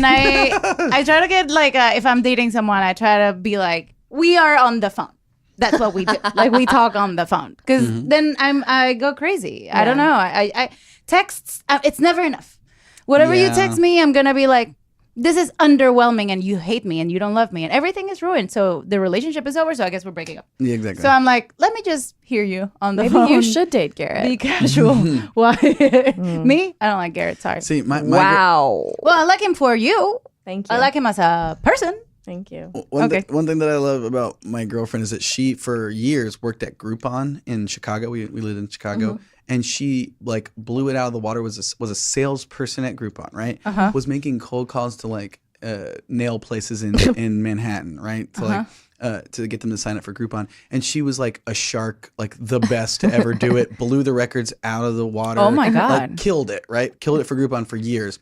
D: I try to get like if I'm dating someone, I try to be like, we are on the phone. That's what we do. Like we talk on the phone because then I go crazy. I don't know. I texts. It's never enough. Whatever you text me, I'm gonna be like, this is underwhelming, and you hate me, and you don't love me, and everything is ruined. So the relationship is over. So I guess we're breaking up.
F: Yeah, exactly.
D: So I'm like, let me just hear you on the
C: Maybe
D: phone.
C: you should date Garrett.
D: Be casual. Why? Me? I don't like Garrett. Sorry.
F: See, my
C: Wow.
D: Well, I like him for you.
C: Thank you.
D: I like him as a person.
C: Thank you.
F: One thing that I love about my girlfriend is that she, for years, worked at Groupon in Chicago. We lived in Chicago, and she like blew it out of the water. Was a salesperson at Groupon, right? Was making cold calls to like nail places in Manhattan, right? To to get them to sign up for Groupon, and she was like a shark, like the best to ever do it. Blew the records out of the water.
D: Oh my God.
F: Like, killed it, right? Killed it for Groupon for years.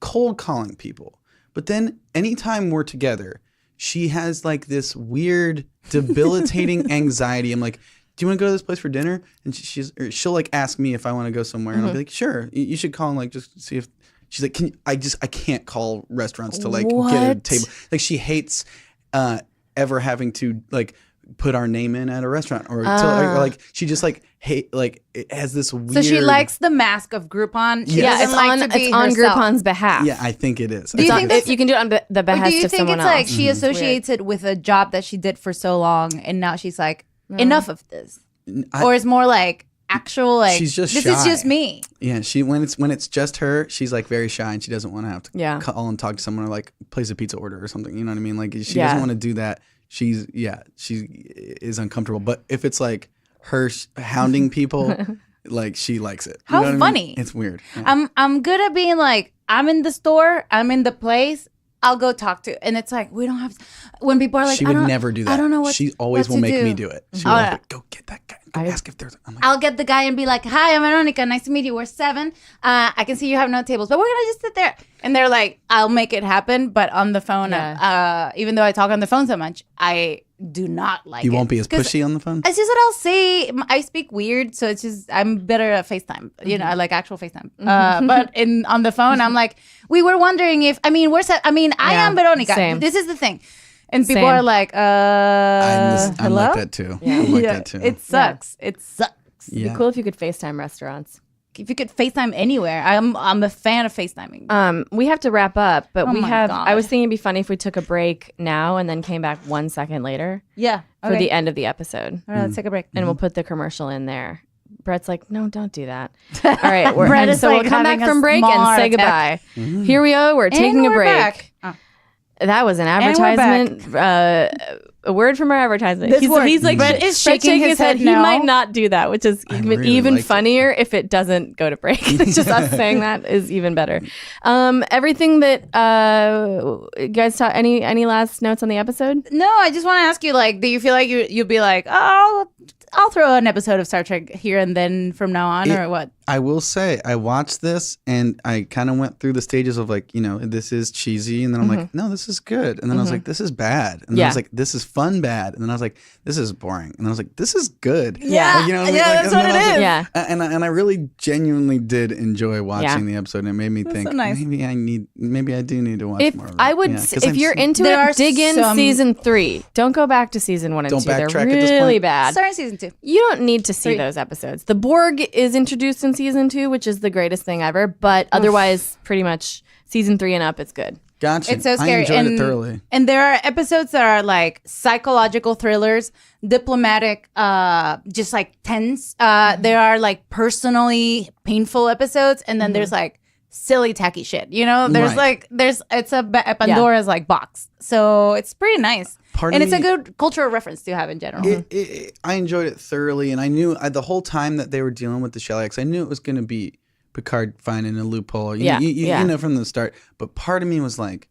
F: Cold calling people. But then anytime we're together, she has like this weird debilitating anxiety. I'm like, do you want to go to this place for dinner? And she'll like ask me if I want to go somewhere. And I'll be like, sure, you should call and like just see if she's like, I can't call restaurants to like get a table. Like she hates ever having to like put our name in at a restaurant or like she just like hate like it has this weird.
D: So she likes the mask of Groupon. She
C: Yeah,
D: doesn't like to be
C: it's on
D: herself.
C: Groupon's behalf.
F: Yeah, I think it is.
D: Do you think
C: you can do it on the
D: Or
C: behest
D: do you
C: of
D: think
C: someone
D: it's
C: else?
D: like she associates it with a job that she did for so long, and now she's like, enough of this, or it's more like actual like
F: she's just
D: this
F: shy.
D: is just me.
F: Yeah, she when it's just her, she's like very shy and she doesn't want to have to call and talk to someone or like place a pizza order or something. You know what I mean? Like she doesn't want to do that. She is uncomfortable. But if it's like her hounding people, like she likes it. You
D: How
F: know what I
D: funny.
F: mean? It's weird. Yeah.
D: I'm good at being like, I'm in the store, I'm in the place, I'll go talk to. And it's like, we don't have to, when people are like,
F: she would never do that.
D: I don't know what
F: she always
D: what
F: will
D: to
F: make
D: do.
F: me do it. She will like, go get that guy. Go ask if there's. I'm like,
D: I'll get the guy and be like, hi, I'm Veronica. Nice to meet you. We're 7. I can see you have no tables, but we're going to just sit there. And they're like, I'll make it happen. But on the phone, even though I talk on the phone so much, I do not like
F: you
D: it.
F: won't be as pushy on the phone?
D: It's just what I'll say. I speak weird, so it's just I'm better at FaceTime. You know, I like actual FaceTime. But on the phone, I'm like, we were wondering if I am Veronica.
C: Same.
D: This is the thing, and people
C: Same.
D: are like,
F: I'm
D: hello.
F: like that too. I'm like that too.
D: It sucks. It sucks.
C: It'd be cool if you could FaceTime restaurants.
D: If you could FaceTime anywhere, I'm a fan of FaceTiming.
C: We have to wrap up, but
D: Oh
C: we
D: my
C: have.
D: God.
C: I was thinking it'd be funny if we took a break now and then came back 1 second later
D: Yeah.
C: for the end of the episode,
D: All right, let's take a break.
C: and we'll put the commercial in there. Brett's like, no, don't do that. All right,
D: Brett
C: and
D: is
C: so
D: like
C: we'll come back
D: having a
C: from break
D: small
C: and say
D: heart attack.
C: goodbye. Here we go. We're taking
D: And
C: a
D: we're
C: break.
D: back. Oh.
C: That was an
D: And we're
C: advertisement. A word from our advertisement.
D: This
C: He's,
D: word,
C: he's like
D: but is shaking his head
C: He
D: no.
C: might not do that, which is even
F: liked
C: funnier if it doesn't go to break. It's just us saying that is even better. Everything that you guys talk. Any last notes on the episode?
D: No, I just want to ask you, like, do you feel like you'll be like, oh, I'll throw an episode of Star Trek here and then from now on, or what?
F: I will say, I watched this and I kind of went through the stages of like, this is cheesy. And then I'm like, no, this is good. And then I was like, this is bad. And then I was like, this is fun bad. And then I was like, this is boring. And then I was like, this is good.
C: Yeah.
F: Like,
D: That's what it is.
F: Like,
C: Yeah.
F: And I really genuinely did enjoy watching the episode. And it made me think,
D: so nice.
F: maybe I do need to watch
C: If
F: more of it.
C: I would,
F: Yeah, 'cause
C: if
F: I'm
C: you're
F: so-
C: into
D: There are
C: it, dig in
D: some-
C: season 3. Don't go back to season 1 and
F: Don't
C: 2. They're
F: backtrack at this
C: really
F: point?
C: bad.
D: Start in season 2.
C: You don't need to see those episodes. The Borg is introduced in season 2, which is the greatest thing ever. But otherwise, pretty much season 3 and up, it's good.
F: Gotcha.
D: It's so scary.
F: I enjoyed it thoroughly.
D: And there are episodes that are like psychological thrillers, diplomatic, just like tense. There are like personally painful episodes, and then there's like silly tacky shit. There's
F: Right.
D: it's a Pandora's like box. So it's pretty nice.
F: Part
D: And
F: of
D: it's a
F: me-
D: good cultural reference to have in general.
F: I enjoyed it thoroughly, and I knew the whole time that they were dealing with the Shellacks, I knew it was going to be Picard finding a loophole. You know from the start. But part of me was like,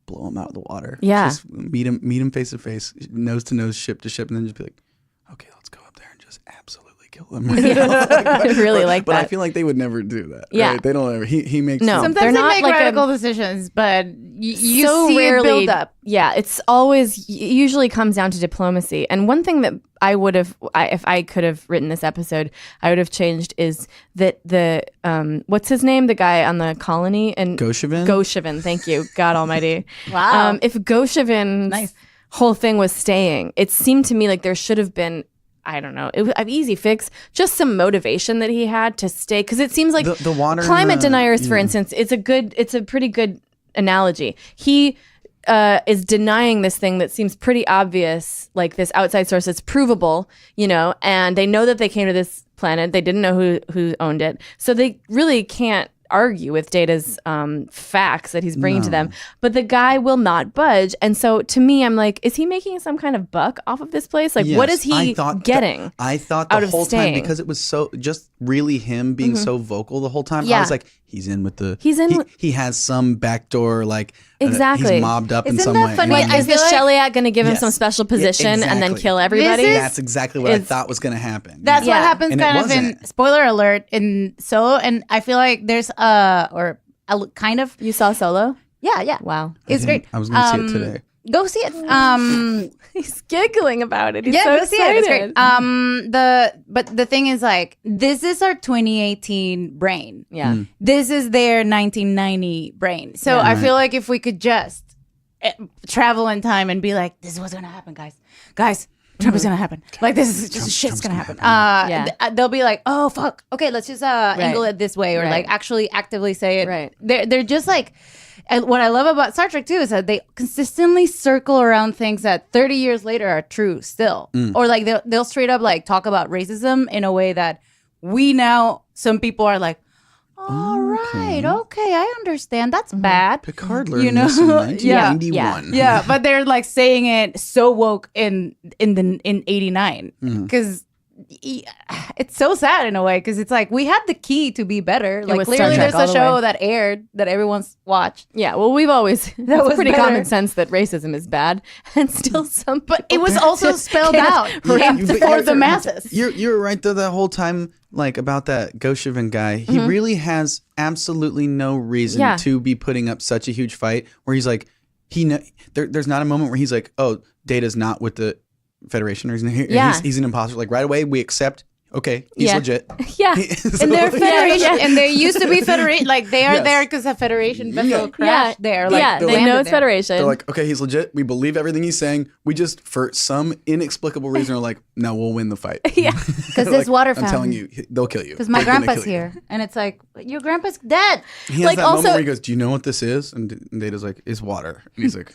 F: blow him out of the water.
C: Yeah.
F: Just meet him face to face, nose to nose, ship to ship, and then just be like, okay, let's go up there and just absolutely kill him.
C: I really like
F: but
C: that.
F: I feel like they would never do that.
C: Yeah.
F: Right? They don't ever. He makes
C: No.
F: them-
D: Sometimes
C: They're
D: they
C: not
D: make
C: like
D: radical decisions, but you
C: so
D: see
C: rarely
D: it build up.
C: Yeah, it's always usually comes down to diplomacy. And one thing that I would have, if I could have written this episode, I would have changed is that the what's his name, the guy on the colony and
F: Goshevin?
C: Thank you, God Almighty.
D: Wow.
C: If Goshevin's whole thing was staying, it seemed to me like there should have been. I don't know. It was an easy fix. Just some motivation that he had to stay, because it seems like
F: The water and
C: climate
F: the-
C: deniers, for instance, it's a pretty good analogy. He is denying this thing that seems pretty obvious, like this outside source that's provable, and they know that they came to this planet. They didn't know who owned it, so they really can't argue with Data's facts that he's bringing to them. But the guy will not budge, and so to me, I'm like, is he making some kind of buck off of this place? Like, what is he getting?
F: I thought the
C: out of
F: whole
C: staying?
F: time, because it was so just really him being so vocal the whole time. I
C: Yeah.
F: was like, he's in with the.
C: He's in with-
F: He has some backdoor
C: Exactly.
F: he's mobbed up in
D: Isn't
F: some
D: that
F: way.
D: funny?
F: You know what I
C: Is
F: mean?
C: the Shellyak going to give him
F: Yes.
C: some special
F: Yeah,
C: position and then
F: exactly.
C: kill everybody?
D: This is-
F: That's exactly what I
D: It's-
F: thought was going to happen.
D: That's
C: Yeah.
D: what happens
F: And it
D: kind of in
F: wasn't.
D: spoiler alert in Solo, and I feel like there's kind of
C: You saw Solo?
D: yeah.
C: Wow.
D: It's great.
F: I was going to see it today.
D: Go see it.
C: He's giggling about it. He's
D: Yeah,
C: so
D: go see it. It's great.
C: excited.
D: But the thing is, like, this is our 2018 brain.
C: Yeah.
D: This is their 1990 brain. So I feel like if we could just travel in time and be like, this is what's gonna happen, guys. Trump is gonna happen. Like, this is just shit's gonna happen. They'll be like, oh fuck, okay, let's just angle it this way, or like actually actively say it.
C: Right.
D: They're just like. And what I love about Star Trek too is that they consistently circle around things that 30 years later are true still, or like they'll straight up like talk about racism in a way that we now, some people are like, all right, okay, I understand. That's bad.
F: Picard learned this in 1991.
D: Yeah, but they're like saying it so woke in 89 because it's so sad in a way, because it's like we had the key to be better. Like
C: was Star
D: clearly
C: Trek
D: there's
C: all
D: a
C: the
D: show
C: way.
D: that aired that everyone's watched.
C: Yeah, well, we've always that
D: was
C: pretty
D: better.
C: common sense that racism is bad, and still some.
D: But it was also spelled out for the masses.
F: You're right though. That whole time, like about that Goshevin guy, he really has absolutely no reason to be putting up such a huge fight. Where he's like, there's not a moment where he's like, oh, Data's not with the Federation, or he's an imposter. Like right away, we accept. Okay, he's legit.
C: Yeah,
D: And they're Federation, and they used to be Federation. Like they are there because a Federation vessel crashed there. Like,
C: they know it's
D: there.
C: Federation.
F: They're like, okay, he's legit. We believe everything he's saying. We just, for some inexplicable reason, are like, no, we'll win the fight.
C: Yeah,
D: because there's water
F: I'm
D: fountain.
F: telling you, they'll kill you.
D: Because my
F: They're gonna
D: grandpa's
F: kill you.
D: here, and it's like your grandpa's dead.
F: He has
C: Like,
F: that
C: also-
F: moment where he goes, "Do you know what this is?" And Data's like, "It's water." And he's like,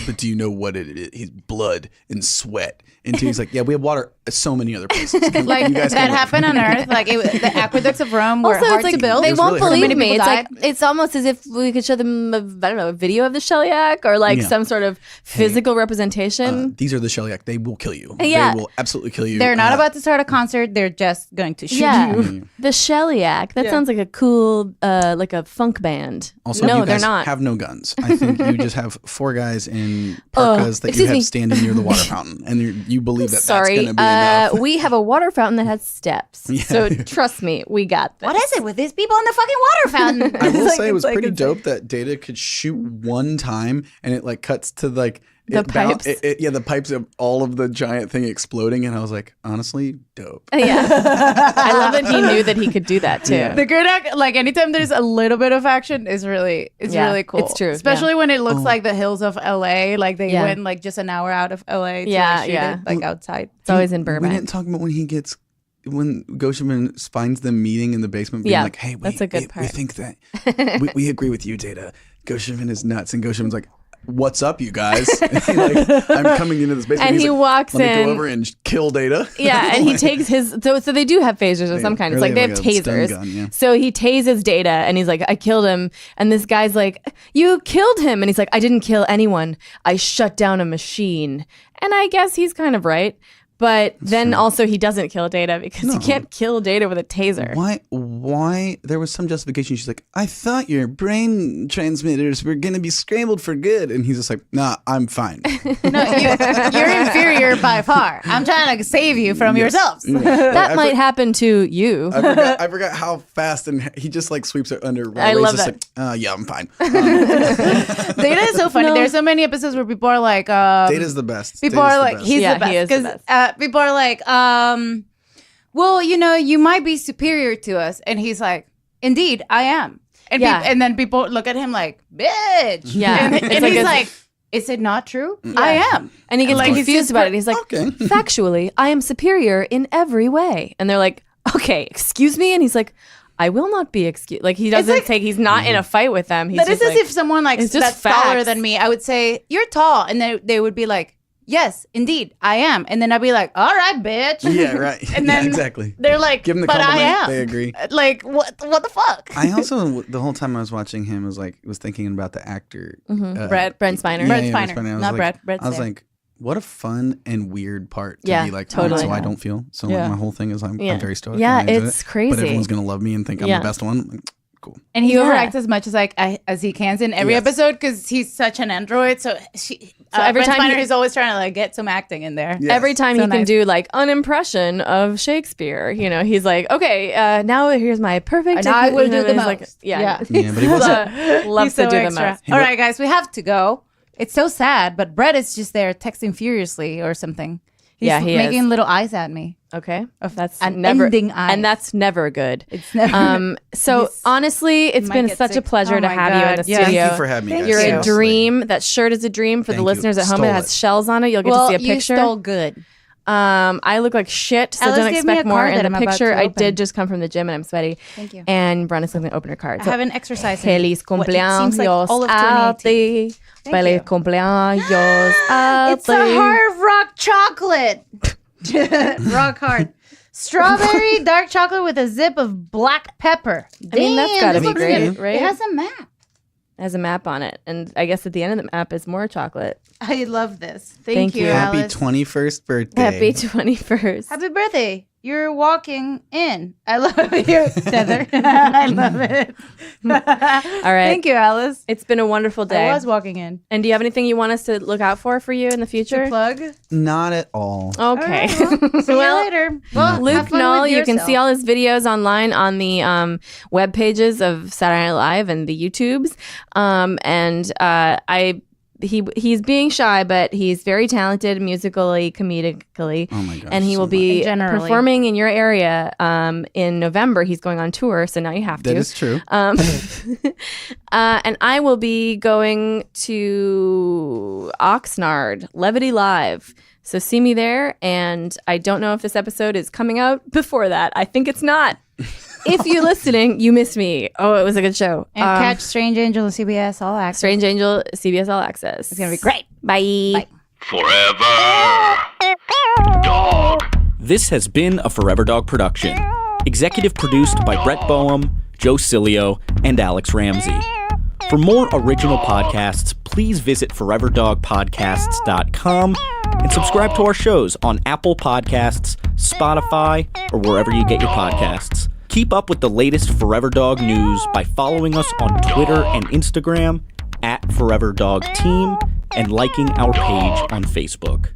F: but do you know what it is? He's blood and sweat. And two, he's like, yeah, we have water at so many other places.
D: Like that happened on Earth. Like the aqueducts of Rome were
C: Also,
D: hard
C: it's
D: to build.
C: They won't
F: really
C: believe me. It's
D: died.
C: like it's almost as if we could show them a video of the Shellyak or like some sort of physical representation.
F: These are the Shellyak. They will kill you.
C: Yeah.
F: They will absolutely kill you.
D: They're not about to start a concert. They're just going to shoot you.
C: The Shellyak. That sounds like a cool, like a funk band.
F: Also,
C: no,
F: you guys
C: they're not.
F: have no guns. I think you just have 4 guys in parkas that you have standing near the water fountain, and you believe that that's going to be enough.
C: We have a water fountain that has steps. So trust me, we got this.
D: What is it with these people in the fucking water fountain?
F: I will say it was pretty dope that Data could shoot one time, and it like cuts to like
C: the pipes.
F: The pipes of all of the giant thing exploding, and I was like, honestly, dope.
C: Yeah, I love that he knew that he could do that too.
F: Yeah.
D: The good like anytime there's a little bit of action is really really cool.
C: It's true,
D: especially when it looks like the hills of LA. Like they went like just an hour out of LA to shoot it, like outside.
C: It's always in Burbank.
F: We didn't talk about when Goshaman finds them meeting in the basement, being like, "Hey,
C: that's a good part.
F: We think that we agree with you, Data. Goshaman is nuts," and Goshaman's like, "What's up, you guys?" I'm coming into this basement.
C: And he walks
F: Let me
C: in.
F: go over and kill Data.
C: Yeah, and he takes his. So they do have phasers of some kind. It's like they have tasers.
F: Gun, yeah.
C: So he tases Data, and he's like, "I killed him." And this guy's like, "You killed him?" And he's like, "I didn't kill anyone. I shut down a machine." And I guess he's kind of right. But then also he doesn't kill Data because you can't kill Data with a taser.
F: Why? There was some justification. She's like, I thought your brain transmitters were going to be scrambled for good. And he's just like, nah, I'm fine.
D: No, you're inferior by far. I'm trying to save you from yourselves.
C: That might happen to you.
F: I forgot how fast, and he just like sweeps it under.
C: I love
F: that. Like, yeah, I'm fine.
D: Data is so funny.
C: No.
D: There's so many episodes where people are like,
F: Data's the best.
D: People are like, he's the best.
C: He is the best.
D: People are like, well, you might be superior to us. And he's like, indeed, I am. And, and then people look at him like, bitch.
C: Yeah.
D: And he's like, is it not true? Yeah. I am.
C: And he gets confused about it. He's like, factually, I am superior in every way. And they're like, okay, excuse me? And he's like, I will not be excused. Like he doesn't take. He's not in a fight with them. He's
D: that
C: just
D: is as if someone like that's taller
C: facts.
D: than me. I would say you're tall, and then they would be like, "Yes, indeed, I am." And then I'd be like, "All right, bitch."
F: Yeah, right.
D: And then
F: exactly.
D: They're like,
F: give him the
D: "But
F: compliment.
D: I am."
F: They agree.
D: Like what the fuck?
F: I also the whole time I was watching him was thinking about the actor
C: Brent Spiner.
D: Brent Spiner, not Brett.
F: I was like, what a fun and weird part to be like,
C: totally.
F: so I don't feel. So like, my whole thing is I'm very stoic.
C: Yeah,
F: and I enjoy
C: it's
F: it,
C: crazy.
F: But everyone's gonna love me and think I'm the best one. Like, cool.
D: And he overacts as much as as he can in every episode because he's such an android. So every time he's always trying to like get some acting in there.
F: Yes.
C: Every time he can do like an impression of Shakespeare, he's like, okay, now here's my perfect.
D: And I will do the most.
C: Like,
F: But he wasn't.
C: loves to do the most.
D: All right, guys, we have to go. It's so sad, but Brett is just there texting furiously or something. He's
C: he
D: making
C: is.
D: little eyes at me.
C: Okay, that's
D: an
C: never
D: ending eyes.
C: and that's never good.
D: It's never.
C: So honestly, it's
D: might
C: been
D: get
C: such a
D: sick.
C: pleasure to have you in the studio.
F: Thank you for having me.
D: Thank
F: guys.
C: You're a
D: Seriously.
C: dream. That shirt is a dream for the listeners at home. It has shells on it. You'll get to see a picture.
D: You stole good.
C: I look like shit, so
D: Alice
C: don't
D: gave me
C: expect
D: a
C: more.
D: card
C: In
D: that
C: the
D: I'm about
C: picture,
D: to
C: I
D: open.
C: did just come from the gym and I'm sweaty.
D: Thank you.
C: And Veronica's going to open her card.
D: I haven't exercised.
C: Feliz cumpleaños
D: all of
C: a
D: 2018.
C: ti. Feliz cumpleaños a
D: It's a
C: ti.
D: hard rock chocolate. Rock hard. Strawberry dark chocolate with a zip of black pepper.
C: I mean, that's
D: Damn,
C: gotta
D: this
C: be
D: looks
C: great,
D: good.
C: right?
D: It has a map.
C: It has a map on it. And I guess at the end of the map is more chocolate.
D: I love this.
C: Thank you.
F: Happy
D: Alice.
F: 21st birthday.
C: Happy 21st.
D: Happy birthday. You're walking in. I love you, Heather. I love it.
C: All right.
D: Thank you, Alice.
C: It's been a wonderful day.
D: I was walking in.
C: And do you have anything you want us to look out for you in the future?
D: To plug?
F: Not at all.
C: Okay.
D: See you later. Well, have
C: Luke
D: fun
C: Null,
D: with
C: you can
D: yourself.
C: see all his videos online on the web pages of Saturday Night Live and the YouTubes. He's being shy, but he's very talented musically, comedically.
F: Oh my gosh,
C: and he will
F: so
C: be
D: Generally.
C: performing in your area in November. He's going on tour, so now you have to.
F: That is true.
C: And I will be going to Oxnard, Levity Live. So see me there. And I don't know if this episode is coming out before that. I think it's not. If you're listening, you missed me. Oh, it was a good show.
D: And catch Strange Angel and CBS All Access.
C: Strange Angel, CBS All Access.
D: It's going to be great.
C: Bye.
J: Forever Dog.
K: This has been a Forever Dog production. Executive produced by Brett Boehm, Joe Cilio, and Alex Ramsey. For more original podcasts, please visit foreverdogpodcasts.com and subscribe to our shows on Apple Podcasts, Spotify, or wherever you get your podcasts. Keep up with the latest Forever Dog news by following us on Twitter and Instagram @ForeverDogTeam and liking our page on Facebook.